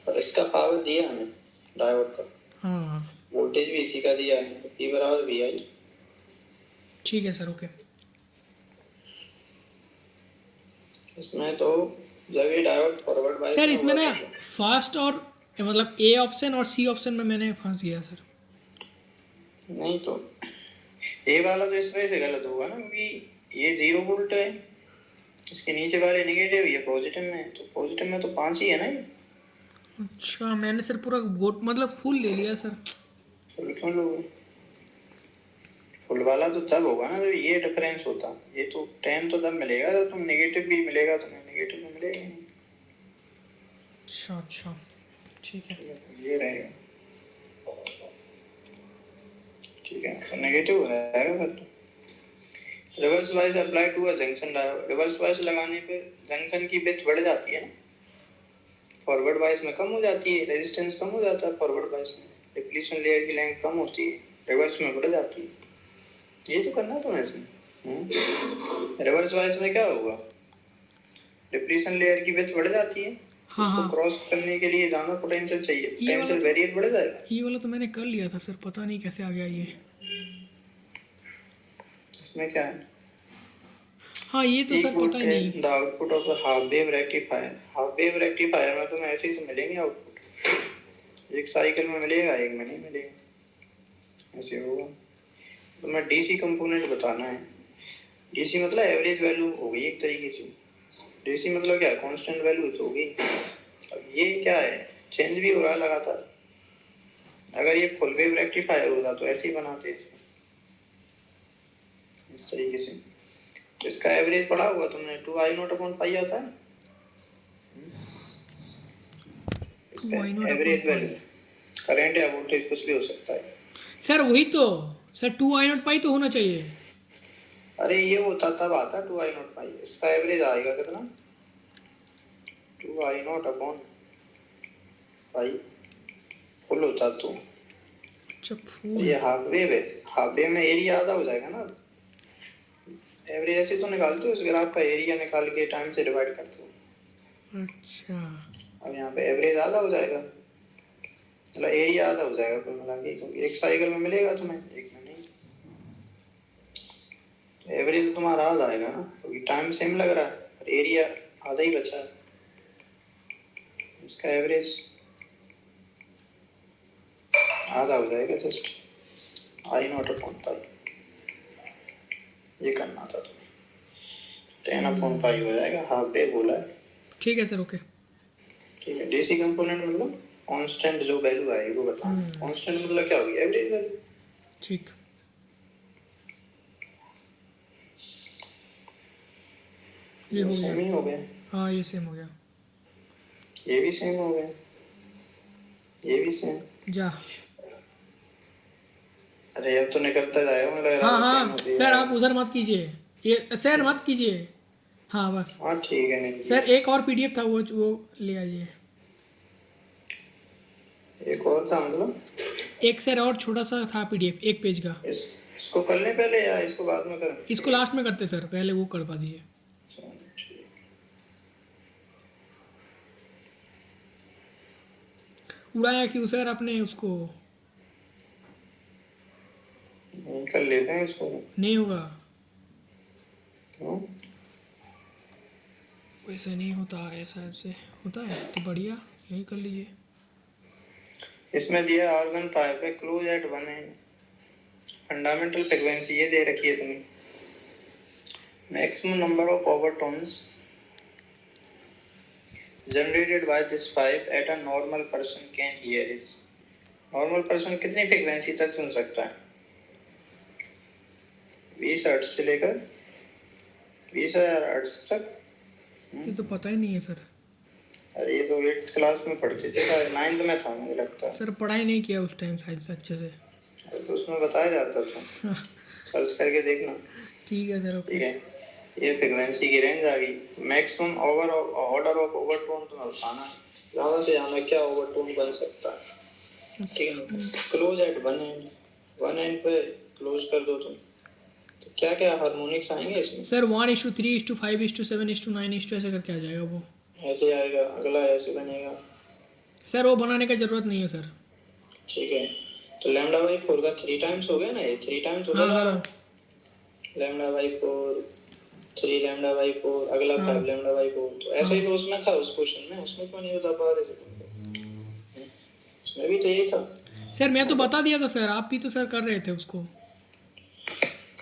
पर इसका पावर दिया हमें डायोड का, हाँ वोल्टेज भी इसी का दिया है, तो P बराबर VI। ठीक है सर, ओके। इसमें तो जब ये डायोड फॉरवर्ड बायस सर में इसमें हुआ ना था, फर्स्ट और मतलब ए ऑप्शन और सी ऑप्शन में मैंने फंस गया सर। नहीं तो ए वाला तो इस वजह से गलत होगा ना, क्योंकि ये 0 वोल्ट है, इसके नीचे वाले नेगेटिव, ये पॉजिटिव में है, तो पॉजिटिव में तो 5 ही है ना ये। अच्छा मैंने सर पूरा गोट मतलब फुल ले लिया सर। फुल क्यों लोगे? फुल वाला तो तब होगा ना जब ये डिफरेंस होता, ये तो 10 तो तब मिलेगा जब तुम नेगेटिव भी मिलेगा, तुम्हें नेगेटिव में मिलेगा ही नहीं। अच्छा अच्छा ठीक है। ये रहेगा, ठीक है, तो नेगेटिव हो जाएगा फिर तो। Reverse wise apply to a junction diode, reverse wise लगाने पे जंक्शन की विड्थ बढ़ जाती है ना, फॉरवर्ड वाइज में कम हो जाती है, रेजिस्टेंस कम हो जाता है फॉरवर्ड वाइज में, डिप्लीशन लेयर की लेंथ कम होती है, रिवर्स में बढ़ जाती है। ये तो करना तो है इसमें। रिवर्स वाइज में क्या होगा? डिप्लीशन लेयर की विड्थ बढ़ जाती है, हाँ उसको हाँ क्रॉस करने के लिए ज्यादा पोटेंशियल चाहिए, ये वाला पोटेंशियल तो वेरिएट बढ़ जाएगा। ये वाला तो मैंने कर लिया था सर, पता नहीं कैसे आ गया ये। इसमें क्या है? हाँ ये तो सर पता ही नहीं। The output of the half wave rectifier, half wave rectifier में तुम्हें ऐसे ही तो मिलेंगे आउटपुट, एक साइकिल में मिलेगा, एक में नहीं मिलेगा, ऐसे होगा। तुम्हें डीसी कंपोनेंट बताना है। डीसी मतलब एवरेज वैल्यू हो गई एक तरीके से, डीसी मतलब क्या? कांस्टेंट वैल्यू तो हो गई। अब ये क्या है? चेंज भी हो रहा है लगातार। अगर ये फुल वेव रेक्टिफायर होता तो ऐसे ही बनाते इस तरीके से। इसका एवरेज पढ़ा होगा तुमने, 2I0/π आता है इसका y naught upon average value. Pi. Current या वोल्टेज कुछ भी हो सकता है। सर वही तो सर 2I0 तो होना चाहिए। अरे ये होता तब आता 2I0/π, इसका एवरेज आएगा कितना? 2I0/π फुल होता तो। अच्छा फुल। ये हाफ वेव है, हाफ वेव में एरिया आधा हो जाएगा ना। एवरेज ऐसे तो निकालते हो, इस ग्राफ का एरिया निकाल के टाइम से डिवाइड करते हो। अच्छा अब यहाँ पे एवरेज आधा हो जाएगा, मतलब एरिया आधा हो जाएगा कुल मिला के, क्योंकि एक साइकिल में मिलेगा तुम्हें, एक में नहीं। तो एवरेज तो तुम्हारा आधा आएगा ना, क्योंकि टाइम सेम लग रहा है और एरिया आधा ही बचा है। इसका एवरेज आधा हो जाएगा, जस्ट I0/π। ये करना था तुम्हें, 10/π हो जाएगा, हाफ डे बोला है। ठीक है सर, ओके। ठीक है, डीसी कंपोनेंट मतलब कांस्टेंट जो वैल्यू आएगी वो बताना। कांस्टेंट मतलब क्या होगी? Average value. ठीक ये हो सेम ही गया। हो गया। हाँ ये सेम हो गया। ये भी सेम हो गया, ये भी सेम। जा। अरे अब तो निकलता जाएगा, मुझे लग रहा हाँ है सेम हाँ होती है। सर, आप उधर मत कीजिए, ये सर मत कीजिए। हाँ बस हाँ ठीक है, नहीं सर, एक और पीडीएफ था, वो ले आइए। एक और था मतलब? एक सर और छोटा सा था पीडीएफ, 1 पेज का। इसको कर लें पहले या इसको बाद में करें? इसको लास्ट में करते सर, पहले वो करवा दीजिए। चलो, ठीक। उड़ाया क्यों सर आपने उसको? नहीं, कर लेते हैं इसको। नहीं होगा, क्यों? वैसे नहीं होता, ऐसा ऐसे होता है तो बढ़िया, यही कर लीजिए। इसमें दिया ऑर्गन पाइप है close eight 1 and, fundamental frequency ये दे रखी है तुम्हें, maximum number of overtones generated by this pipe at a normal person can hear is. Normal person कितनी फ्रीक्वेंसी तक सुन सकता है? 20 हर्ट्ज से लेकर 20,000 हर्ट्ज तक। ये तो पता ही नहीं है सर। अरे ये तो 8th क्लास में पढ़ते थे, शायद 9th में था मुझे लगता है। सर पढ़ाई नहीं किया उस टाइम शायद से अच्छे से। अरे तो उसमें बताया जाता था, सर्च करके देखना। ठीक है सर, ठीक ओके। है, ये फ्रीक्वेंसी की रेंज आ गई। मैक्सिमम ऑर्डर ऑफ ओवरटोन तुम्हें बताना है, ज़्यादा से ज़्यादा क्या ओवरटोन बन सकता है। ठीक है, क्लोज एट 1 एंड, 1 एंड पे क्लोज कर दो तुम, तो क्या क्या हार्मोनिक्स आएंगे इसमें? सर 1:3:5:7:9 ऐसे करके आ जाएगा वो। ऐसे आएगा, अगला ऐसे बनेगा। सर वो बनाने का जरूरत नहीं है सर। ठीक है, तो लैम्डा बाई 4 का 3 टाइम्स हो गया ना, ये 3 टाइम्स होता हाँ जा रहा हाँ है। लैम्डा बाई 4, 3 लैम्डा बाई 4, अगला हाँ 5 लैम्डा बाई 4। तो ऐसा ही हाँ। तो उसमें था, उस क्वेश्चन में, उसमें क्यों नहीं बता पा रहे थे तुम? उसमें भी तो यही था। सर मैं तो बता दिया था सर, आप भी तो सर कर रहे थे उसको।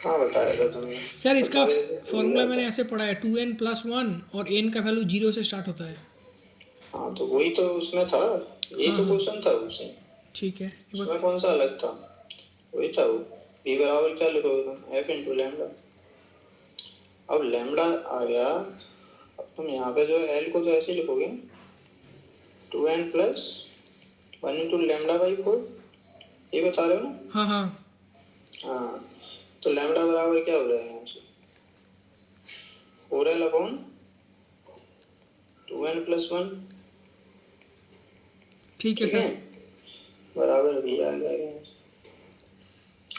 कहाँ बताया था तुमने? सर इसका बता रहे थे, भूल फॉर्मूला गया मैंने था। ऐसे पढ़ा है, 2n+1 और n का वैल्यू 0 से स्टार्ट होता है। हाँ तो वही तो उसमें था, यही हाँ तो हाँ क्वेश्चन था उसमें। ठीक है, एक बार। उसमें कौन सा अलग था? वही था वो। b बराबर क्या लिखोगे तुम? f into lambda. अब लैम्डा आ गया, अब तुम यहाँ पे जो l को तो ऐसे ही लिखोगे, 2n plus 1 into lambda by 4, ये बता रहे हो ना? हाँ हाँ हाँ, तो लैम्डा बराबर क्या हो जाएगा यहाँ से? 4l upon 2n plus 1। ठीक है ठीक है, सर। बराबर भी आ जाएगा।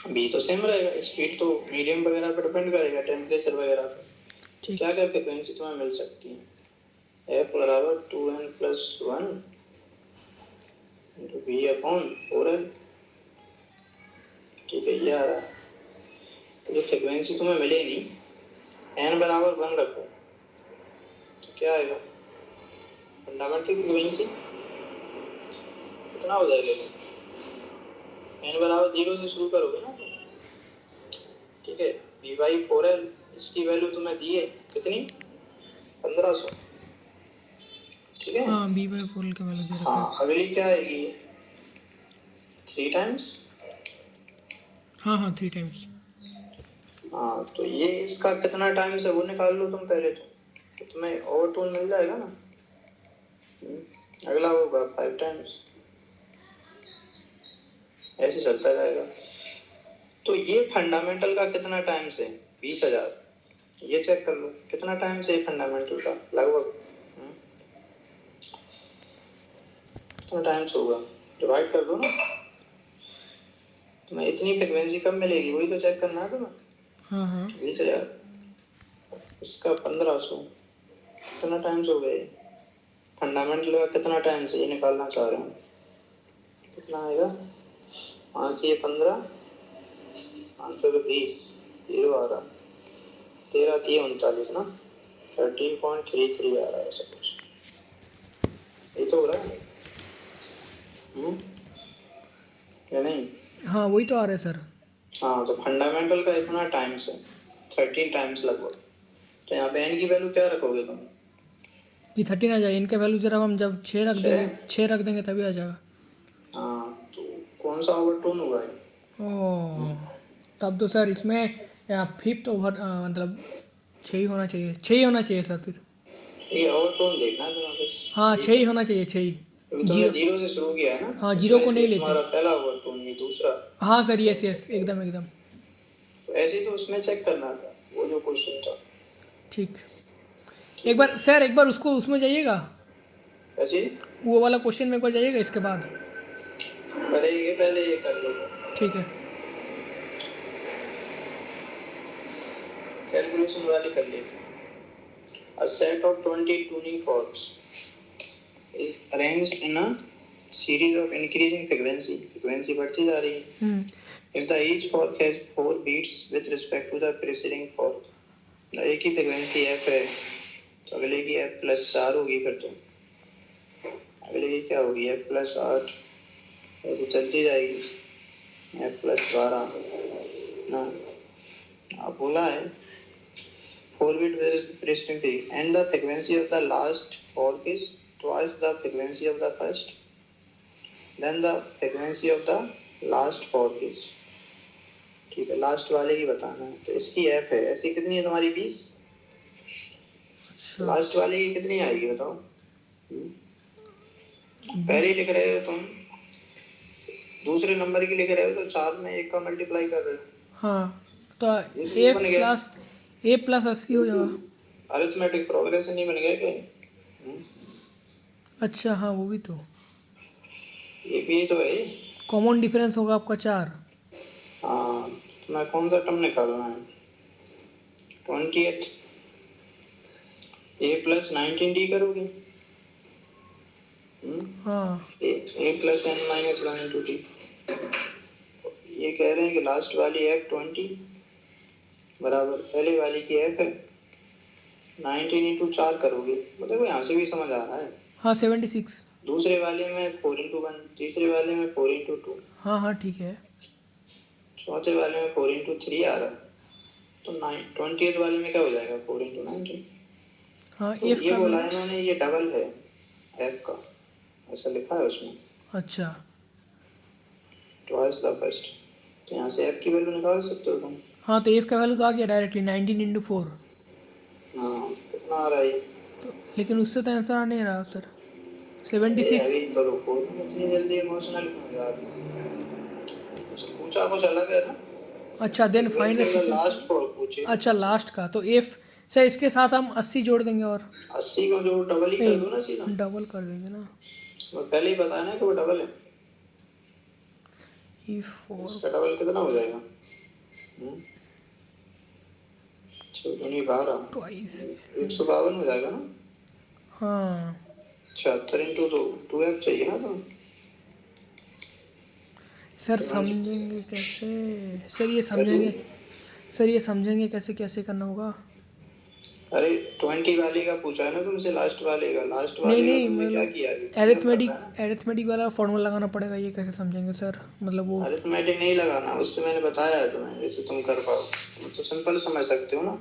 बी तो सेम रहेगा, स्पीड तो मीडियम वगैरह पे डिपेंड करेगा, टेम्परेचर वगैरह पे। तो ठीक। क्या क्या फ्रिक्वेंसी तुम्हें मिल सकती है? एफ बराबर 2n plus 1 into B upon 4l। ठीक है, ये आ रहा है। तो जो फ्रिक्वेंसी तुम्हें मिलेगी, n बराबर 1 रखो, तो क्या आएगा? फंडामेंटल फ्रिक्वेंसी कितना हो जाएगा? n बराबर 0 से शुरू करोगे ना तुम। ठीक है, b बाई 4l, इसकी वैल्यू तुम्हें दी है कितनी? 1500। ठीक है, हाँ b/4 का वैल्यू दे रखा हाँ है। अगली क्या आएगी? 3 टाइम्स। हाँ हाँ 3 टाइम्स। हाँ तो ये इसका कितना टाइम्स है वो निकाल लो तुम पहले, तो तुम्हें ओवरटोन मिल जाएगा ना। अगला होगा 5 टाइम्स, ऐसे चलता जाएगा। तो ये फंडामेंटल का कितना टाइम्स है? 20,000। ये चेक कर लो कितना टाइम्स है फंडामेंटल का लगभग। कितना टाइम्स होगा, डिवाइड कर दो ना। तुम्हें इतनी फ्रिक्वेंसी कब मिलेगी वही तो चेक करना है तुम्हें। हाँ हाँ 20,000, इसका 1500, कितना टाइम्स हो गए? फंडामेंटल का कितना टाइम्स है ये निकालना चाह रहे हैं। कितना आएगा? 5 ये 15, 500 के 20, 0 आ रहा, 13 3 39 ना, 13.33 आ रहा है ऐसा कुछ। ये तो हो रहा है या नहीं? हाँ वही तो आ रहा है सर। हाँ तो फंडामेंटल का इतना टाइम्स है, 13 टाइम्स लगभग। तो यहाँ पे n की वैल्यू क्या रखोगे तुम? जी 13 आ जाएगा, इनका वैल्यू जरा हम जब 6 रख देंगे, 6? 6 रख देंगे तभी आ जाएगा। हाँ तो कौन सा ओवरटोन हुआ है? ओह, तब तो सर इसमें 5th ओवर मतलब 6 ही होना चाहिए, 6 ही होना चाहिए सर फिर। ये ओवरटोन देखना है तुम्हें फिक्स। हाँ 6 ही होना चाहिए, 6 ही। अभी तुमने जीरो से शुरू किया है ना। हाँ, जीरो को नहीं ये लेते। तुम्हारा पहला ओवरटोन, ये दूसरा। हाँ सर, यस यस, एकदम एकदम तो ऐसे ही तो उसमें चेक करना था, वो जो क्वेश्चन था। ठीक। एक बार सर, एक बार उसको उसमें जाइएगा, ऐसे वो वाला क्वेश्चन में एक बार जाइएगा इसके बाद। पहले ये कर लो। ठीक है। कैलकुलेशन वाली कर लेते हैं। A set of 20 tuning forks is arranged in a series of increasing frequency. Frequency बढ़ती जा रही है। If the each fork has 4 beats with respect to the preceding fork, एक ही frequency f है, तो अगले की f plus 4 होगी, फिर तो अगले की क्या होगी, f plus 8, तो चलती जाएगी f plus 12 ना। आप बोला है 4 bit preceding peak, and the frequency of the last fork is twice the frequency of the first, then the frequency of the last fork is, ठीक है, लास्ट वाले की बताना है। तो इसकी f है, ऐसी कितनी है तुम्हारी 20, अच्छा, लास्ट वाले की कितनी आएगी बताओ। पहले ही लिख रहे हो तुम, दूसरे नंबर की लिख रहे हो तो 4 में 1 का मल्टीप्लाई कर रहे हो। हाँ, तो ये ए बन गया, प्लस 80 हो जाएगा। अरिथमेटिक प्रोग्रेशन नहीं बन गया क्या? अच्छा हाँ, वो भी तो ये भी तो है। कॉमन डिफरेंस होगा आपका 4। हाँ, तो मैं कौन सा टर्म निकालना है? 28 a प्लस 19d करोगे? हाँ a plus n minus 1 into T. ये कह रहे हैं कि लास्ट वाली f 20 बराबर पहले वाली की f है 19 इंटू 4 करोगे, तो देखो यहाँ से भी समझ आ रहा है। हाँ 76। दूसरे वाले में 4 इंटू 1, तीसरे वाले में 4 इंटू 2, हाँ हाँ ठीक है। चौथे वाले में 4 इंटू 3 आ रहा है, तो 28 वाले में क्या हो जाएगा, 4 इंटू 19। हाँ तो एफ ये का बोला है इन्होंने, ये डबल है f का, ऐसा लिखा है उसमें, अच्छा ट्वाइस द फर्स्ट। तो यहाँ से f की वैल्यू निकाल सकते हो तुम। हाँ, तो एफ का वैल्यू तो आ गया डायरेक्टली 19 इंटू 4। हाँ, कितना आ रहा है ये? तो लेकिन उससे तो आंसर आ नहीं रहा सर, अरे 76। अभी तो रुको, तुम इतनी जल्दी इमोशनल क्यों हो जा रहे हो? कुछ पूछा कुछ अलग है ना। अच्छा, then find the frequency last frequency. For पूछे। अच्छा लास्ट का, तो एफ सर इसके साथ हम 80 जोड़ देंगे और 80 को जो डबल ही कर दो ना सीधा। नहीं, डबल कर देंगे ना। वो पहले ही बताया ना कि वो डबल है। ई 4 इसका डबल कितना हो जाएगा? 12 ट्वाइस। 152 हो जाएगा ना। हाँ 76 इंटू 2, 2f चाहिए ना तो। सर समझेंगे कैसे? सर ये समझेंगे, सर ये समझेंगे कैसे, कैसे करना होगा? अरे 20 वाले का पूछा है ना तुमसे, लास्ट वाले का, लास्ट नहीं वाले का नहीं, तुमने क्या मतलब किया अभी? एरिथमेटिक वाला फॉर्मूला लगाना पड़ेगा, ये कैसे समझेंगे सर? मतलब वो अरिथमेटिक नहीं लगाना, उससे मैंने बताया है तुम्हें, जैसे तुम कर पाओ तो सिंपल समझ सकते हो ना।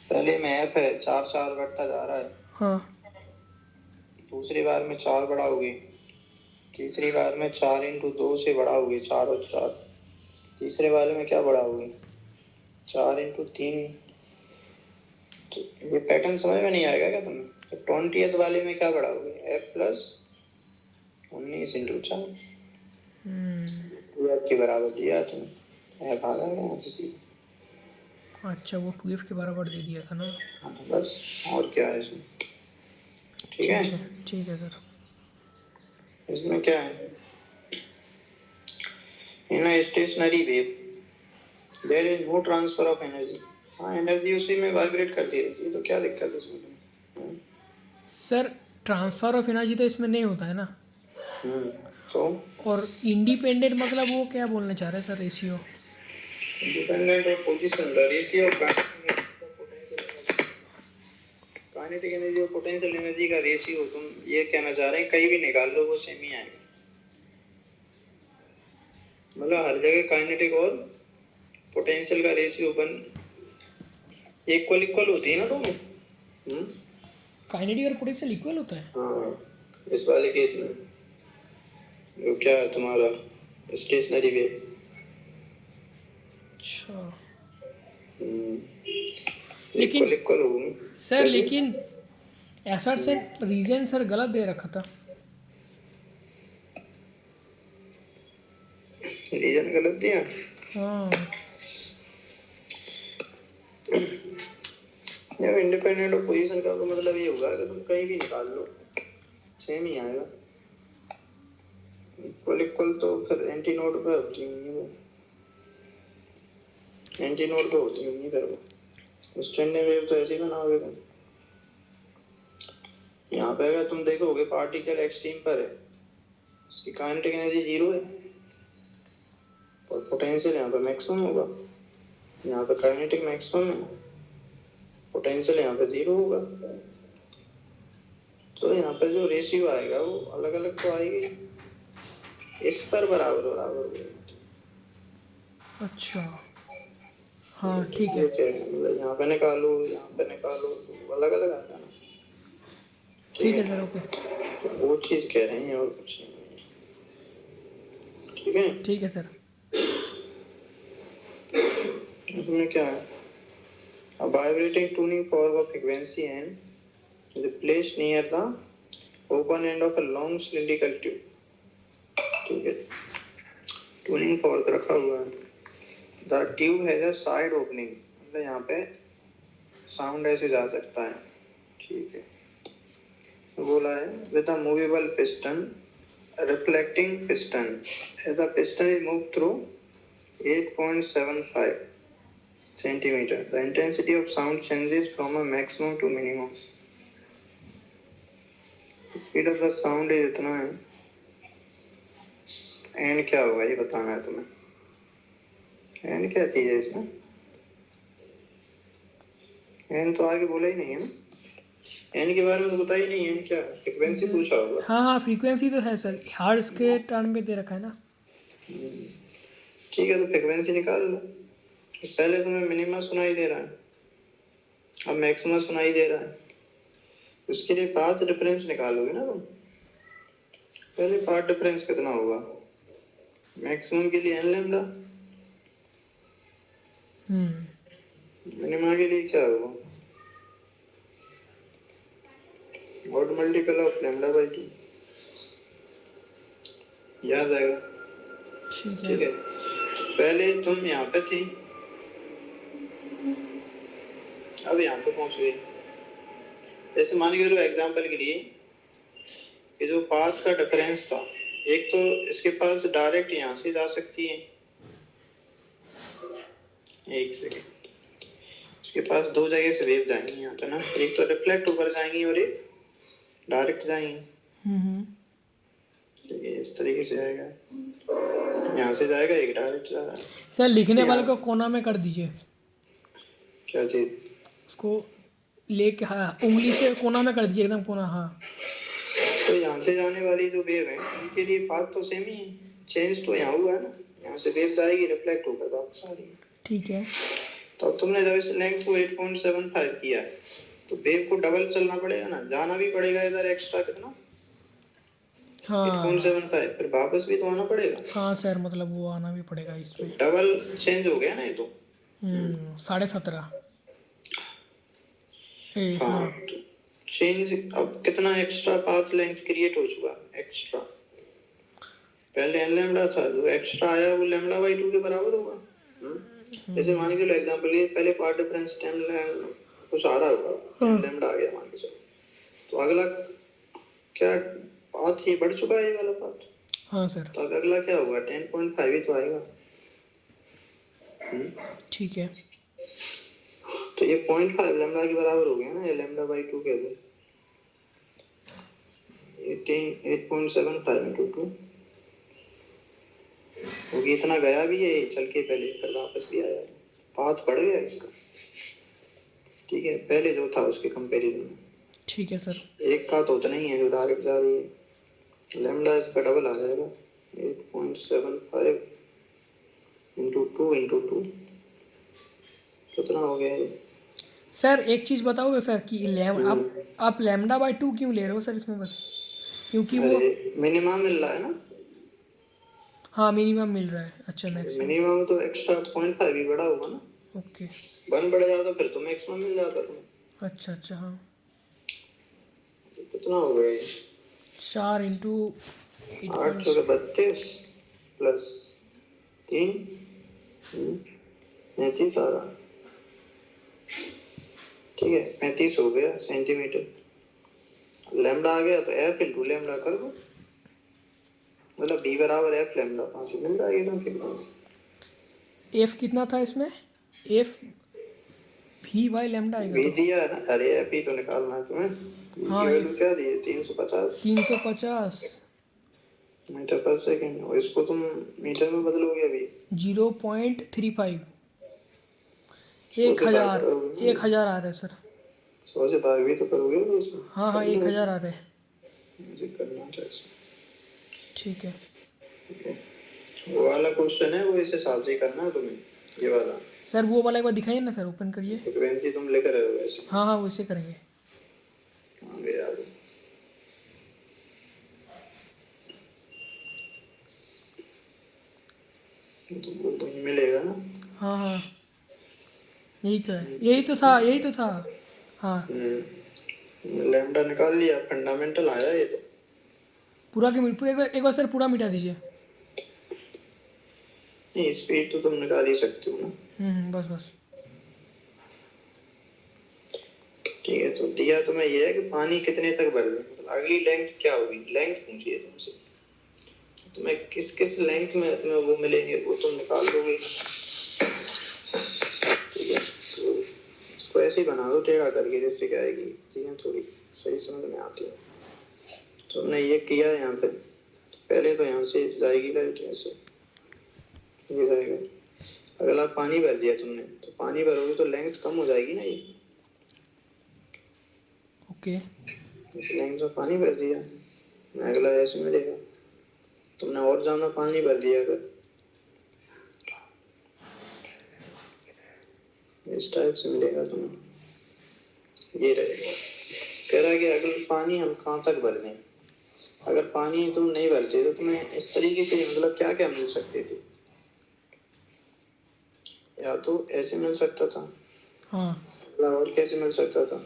पहले में f है, 4 4 बढ़ता जा रहा है। हाँ दूसरी बार में 4 बढ़ाओगे, तीसरी बार में 4 इंटू 2 से बढ़ाओगे, 4 और 4, तीसरे वाले में क्या बढ़ाओगे, 4 इंटू 3। तो ये पैटर्न समझ में नहीं आएगा क्या तुम्हें? तो 20th वाले में क्या बढ़ाओगे, f प्लस 19 इंटू 4, ये f के बराबर दिया तुम्हें, f आ गया यहाँ से सीधा। अच्छा, वो 2f के बराबर दे दिया था ना। हाँ, बस और क्या है इसमें। ठीक है, ठीक है सर। इसमें क्या है, in a stationary wave there is no transfer of energy. हाँ, एनर्जी उसी में वाइब्रेट करती रहती है, तो क्या दिक्कत है इसमें? सर ट्रांसफर ऑफ एनर्जी तो इसमें नहीं होता है ना। तो और इंडिपेंडेंट मतलब वो क्या बोलना चाह रहे हैं sir? Ratio dependent of position, the ratio of kinetic energy और पोटेंशियल एनर्जी का रेशियो, तुम ये कहना चाह रहे हैं कहीं भी निकाल लो वो सेम ही आएगा। मतलब हर जगह काइनेटिक और पोटेंशियल का रेशियो इक्वल इक्वल होती है ना दोनों। काइनेटिक और पोटेंशियल इक्वल होता है। हाँ, इस वाले केस में जो क्या है तुम्हारा स्टेशनरी वेव। अच्छा, लेकिन इक्वल इक्वल होगी। सर लेकिन ऐसा सर रीजन सर गलत दे रखा था। रीजन गलत दिया। हाँ यार इंडिपेंडेंट ऑफ पोजीशन का तो मतलब ये होगा कि तुम कहीं भी निकाल लो सेम ही आएगा। इक्वल इक्वल तो फिर एंटी नोड पे होती होंगी वो, एंटी नोड पे होती होंगी फिर वो। स्टैंडिंग वेव तो ऐसे ही बनाओगे तुम। यहाँ पे अगर तुम देखोगे पार्टिकल एक्सट्रीम पर है, उसकी काइनेटिक एनर्जी 0 है और पोटेंशियल यहाँ पे मैक्सिमम होगा। यहाँ पे काइनेटिक मैक्सिमम है, पोटेंशियल यहाँ पे 0 होगा। तो यहाँ पे जो रेशियो आएगा वो अलग अलग तो आएगी, इस पर बराबर बराबर होगा। अच्छा हाँ ठीक है। ये क्या है, मतलब यहाँ पे निकालो यहाँ पे निकालो तो अलग अलग आएगा ना। ठीक है सर ओके। तो वो चीज कह रहे हैं और कुछ नहीं। ठीक है, ठीक है सर। इसमें क्या है, a vibrating tuning fork of frequency n is placed near the open end of a long cylindrical tube. ठीक है, ट्यूनिंग फॉर्क रखा हुआ है। The tube has a side opening, मतलब यहाँ पे साउंड ऐसे जा सकता है। ठीक है, तो बोला है with a movable piston reflecting piston as the piston is move through 8.75 centimeter. The intensity of sound changes from a maximum to minimum. Speed of the sound is इतना है। n क्या होगा ये बताना है तुम्हें। n क्या चीज़ है इसमें, n तो आगे बोला ही नहीं है ना, n के बारे में तो बताया ही नहीं है। n क्या फ्रीक्वेंसी पूछा होगा। हाँ हाँ फ्रीक्वेंसी तो है सर, हर्ट्ज के टर्म पे दे रखा है ना। ठीक है, तो फ्रीक्वेंसी निकाल लो। पहले तुम्हें मिनिमा सुनाई दे रहा है, अब मैक्सिमा सुनाई दे रहा है, उसके लिए पाथ डिफरेंस निकालोगे ना तुम। पहले पाथ डिफरेंस कितना होगा, मैक्सिमम के लिए n लैम्डा, मिनिमा के लिए क्या होगा odd multiple of lambda by 2। याद आएगा। ठीक ठीक है। है, पहले तुम यहाँ पे थी, अब यहाँ पे पहुंच गई। जैसे मान के चलो एग्जाम्पल के लिए कि जो पाथ का डिफरेंस था, एक तो इसके पास डायरेक्ट यहाँ से जा सकती है, एक सेकेंड, इसके पास दो जगह से वेव जाएंगी यहाँ पे ना, एक तो रिफ्लेक्ट होकर जाएंगी और एक डायरेक्ट जाएंगी। ठीक है, इस तरीके से आएगा, यहाँ से जाएगा, एक डायरेक्ट जा रहा है। सर लिखने वाले को कोना में कर दीजिए, क्या चीज, उसको लेके हाँ उंगली से कोना में कर दीजिए, एकदम कोना। हाँ तो यहाँ से जाने वाली जो वेव है उनके लिए पाथ तो सेम ही है, चेंज तो यहाँ हुआ है ना, यहाँ से वेव जाएगी रिफ्लेक्ट होकर वापस आ रही है। ठीक है। तो अब तुमने जब इस लेंथ को 8.75 किया है तो वेव को डबल चलना पड़ेगा ना, जाना भी पड़ेगा इधर एक्स्ट्रा कितना, हाँ 8.75, फिर वापस भी तो आना पड़ेगा। हाँ सर, मतलब वो आना भी पड़ेगा इसमें। डबल चेंज हो गया ना ये तो। 17.5। हाँ, हाँ तो चेंज अब कितना एक्स्ट्रा पाथ लेंथ क्रिएट हो चुका एक्स्ट्रा। पहले n लैम्डा था, जो एक्स्ट्रा आया वो लैम्डा बाई 2 के बराबर होगा। जैसे मान के लो एग्जांपल ये पहले पाथ डिफरेंस 10 कुछ आ रहा होगा, लैम्डा आ गया मान के चलो, तो अगला क्या पाथ ये बढ़ चुका है, ये वाला पाथ। हाँ सर। तो अब अगला क्या होगा, 10.5 ही तो आएगा। ठीक है। तो ये 0.5 लैम्डा के बराबर हो गया ना, ये लैम्डा बाई 2 कह दो, 8.75 into 2, क्योंकि इतना गया भी है चल के पहले, फिर वापस भी आया, पाथ बढ़ गया इसका। ठीक है, पहले जो था उसके कंपैरिजन में। ठीक है सर। एक का तो उतना ही है जो डायरेक्ट जा रही है, लैम्डा इसका डबल आ जाएगा, 8.75 into 2 into 2 कितना हो गया ये। सर एक चीज़ बताओगे सर कि आप लैम्डा बाई 2 क्यों ले रहे हो सर इसमें, बस क्योंकि वो मिनिमम मिल रहा है ना। हाँ मिनिमम मिल रहा है। अच्छा मैक्सिमम। मिनिमम तो एक्स्ट्रा 0.5 भी बड़ा होगा ना। ओके। 1 बढ़ जाता फिर तो मैक्सिमम मिल जाता तुम्हें। अच्छा अच्छा, हाँ। कितना हो गया ये? 4 इंटू 8 8 चौके 32 प्लस 3 35 आ रहा। ठीक है, 35 हो गया सेंटीमीटर। लैम्डा आ गया तो एफ इंटू लैम्डा कर दो, मतलब बी बराबर एफ लैम्डा, 5 मिल जाएगी तो फ्रीक्वेंसी। एफ कितना था इसमें? एफ भी बाई लेमडा आएगा बी तो। दिया है ना, अरे एफ ही तो निकालना है तुम्हें। बी की हाँ, वैल्यू एफ क्या दी है? 350 350 मीटर पर सेकेंड। और इसको तुम मीटर में बदलोगे अभी? 0.35। 100 से भाग 1000। करोगे? 1000 आ रहा है सर। 100 से भाग भी तो करोगे ना इसमें। हाँ हाँ, कर लो, 1000 आ रहे हैं। मुझे करना था इसमें। ठीक है वो वाला क्वेश्चन है, वो इस हिसाब से ही करना है तुम्हें, ये वाला। सर, वो वाला एक बार दिखाइए ना सर, ओपन करिए। फ्रीक्वेंसी तुम लेकर रहे हो वैसे। हाँ हाँ, वैसे करेंगे। आगे यार, तुमको वही मिलेगा ना। हाँ हाँ, यही तो है, यही तो था, यही तो था। हाँ, लैम्डा निकाल लिया, फंडामेंटल आया ये तो। पूरा के एक बार सर पूरा मिटा दीजिए। नहीं, स्पीड तो तुम निकाल ही सकते हो ना। बस बस। ठीक है, तो दिया तुम्हें ये है कि पानी कितने तक भर ले, मतलब अगली लेंथ क्या होगी, लेंथ पूछी है तुमसे। तुम्हें किस किस लेंथ में तुम्हें वो मिलेंगे, वो तुम निकाल लोगे। ठीक है, तो इसको ऐसे ही बना दो टेढ़ा करके, जैसे क्या आएगी चीजें थोड़ी सही समझ में आती है। तुमने ये किया यहाँ पे, पहले तो यहाँ से जाएगी लाइट, ऐसे ये जाएगा। अगर आप पानी भर दिया तुमने, तो पानी भरोगे तो लेंथ कम हो जाएगी ना ये। ओके। इस लेंथ में पानी भर दिया, अगला ऐसे मिलेगा। तुमने और ज्यादा पानी भर दिया अगर, इस टाइप से मिलेगा तुम्हें। ये रहेगा। कह रहा है कि अगर पानी हम कहाँ तक भर दें, अगर पानी तुम नहीं भरते तो तुम्हें इस तरीके से, मतलब क्या क्या मिल सकते थे। या तो ऐसे मिल सकता था, हाँ, अगला और कैसे मिल सकता था,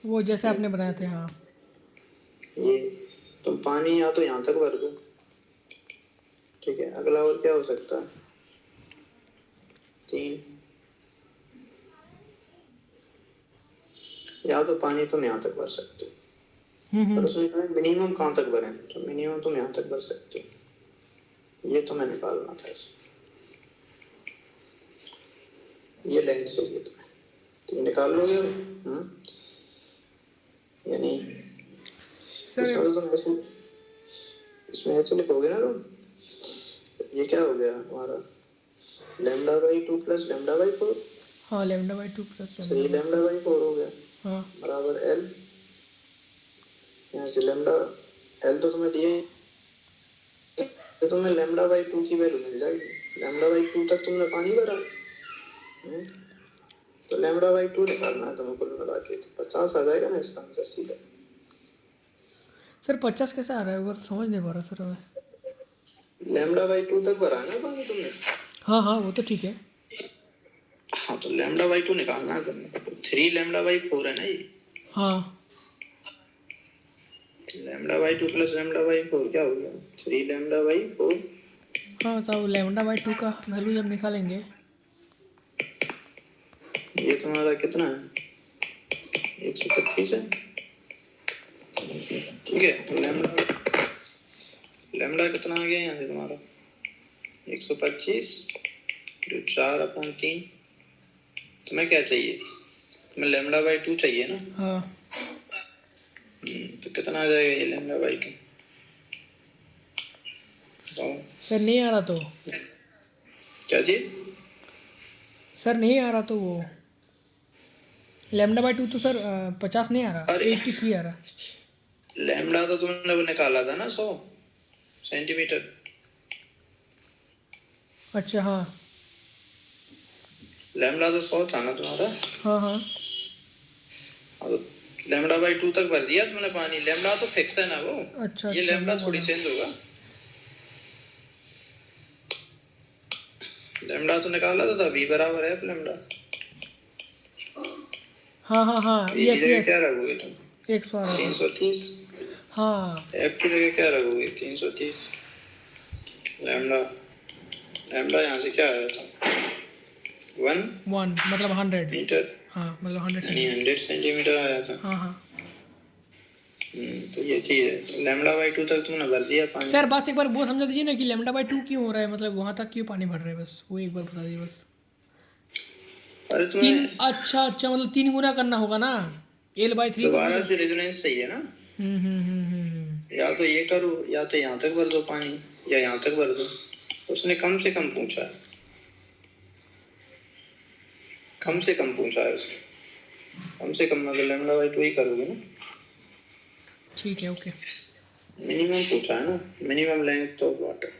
वो जैसे आपने बनाए थे। हाँ, ये तुम पानी या तो यहाँ तक भर दो। ठीक है, अगला और क्या हो सकता है, 3, या तो पानी तुम यहाँ तक भर सकते हो, पर उसमें कहा मिनिमम कहाँ तक भरें, तो मिनिमम तुम यहाँ तक भर सकते हो। ये तुम्हें निकालना था इसमें, ये लेंथ चाहिए तुम्हें, तुम निकाल लोगे यानी सर। इसमें तो तुम ऐसे, इसमें ऐसे लिखोगे ना तुम। ये क्या हो गया हमारा, lambda by 2 plus lambda by 4, हाँ, lambda by 2 plus 3 lambda by 4 हो गया, हाँ बराबर एल। यहाँ से लैम्डा एल तो तुम्हें दिए, तो तुम्हें लैम्डा बाई 2 की वैल्यू मिल जाएगी। लैम्डा बाई 2 तक तुमने पानी भरा, तो लैम्डा बाई 2 निकालना है तुम्हें कुल मिला के, तो 50 आ जाएगा ना इसका आंसर सीधा। सर, 50 कैसे आ रहा है? वो समझ नहीं पा रहा सर मैं। लैम्डा बाई 2 तक भरा है ना पानी तुमने। हाँ हाँ, वो तो ठीक है। हाँ, तो लैम्डा बाई 2 निकालना है तुमने। 3 लैम्डा बाई 4 है ना ये। हाँ, lambda by 2 plus lambda by 4 क्या हो गया, 3 लैम्डा बाई 4। हाँ, तो लेमडा बाई 2 का वैल्यू जब निकालेंगे। ये तुम्हारा कितना है, 125 है। ठीक है, तो लैम्डा कितना आ गया यहाँ से तुम्हारा, 125 जो 4/3। तुम्हें क्या चाहिए, तुम्हें लैम्डा बाई 2 चाहिए ना। हाँ तो कितना आ जाएगा ये लैम्डा बाई 2, सर, नहीं आ रहा तो। क्या चीज। सर, नहीं आ रहा तो वो लेमडा बाई 2 तो सर 50 नहीं आ रहा, अरे 83 आ रहा। लैम्डा तो तुमने निकाला था ना 100 सेंटीमीटर। अच्छा, हाँ लैम्डा तो 100 था ना तुम्हारा। हाँ हाँ। तो लैम्डा बाई 2 तक भर दिया तुमने पानी, लैम्डा तो फिक्स है ना वो। अच्छा ये अच्छा, लैम्डा वो थोड़ी बोला। चेंज होगा, लैम्डा तो निकाला था v बराबर f लैम्डा। हाँ v की यस जगह यस क्या रखोगे तुम? 112 330। हाँ f की जगह क्या रखोगे? 330। लैम्डा लैम्डा यहाँ से क्या आया था? 1 1 मतलब 100 मीटर, हाँ मतलब 100 यानी सेंटीमीटर 100 सेंटीमीटर आया था। हाँ तो ये चीज़ है। तो λ/2 तक तुमने भर दिया पानी। सर बस एक बार वो समझा दीजिए ना कि λ/2 क्यों हो रहा है, मतलब वहाँ तक क्यों पानी भर रहा है, बस वो एक बार बता दीजिए बस। अरे तीन, तुम्हें अच्छा मतलब 3 गुना करना होगा ना, L/3 दोबारा से रेजोनेंस चाहिए ना, या तो ये करो या तो यहाँ तक भर दो पानी या यहाँ तक भर दो। उसने कम से कम पूछा है, कम से कम पूछा है उसने। कम से कम मतलब λ/2 ही करोगे ना। ठीक है ओके। मिनिमम पूछा है ना, मिनिमम लेंथ ऑफ वाटर।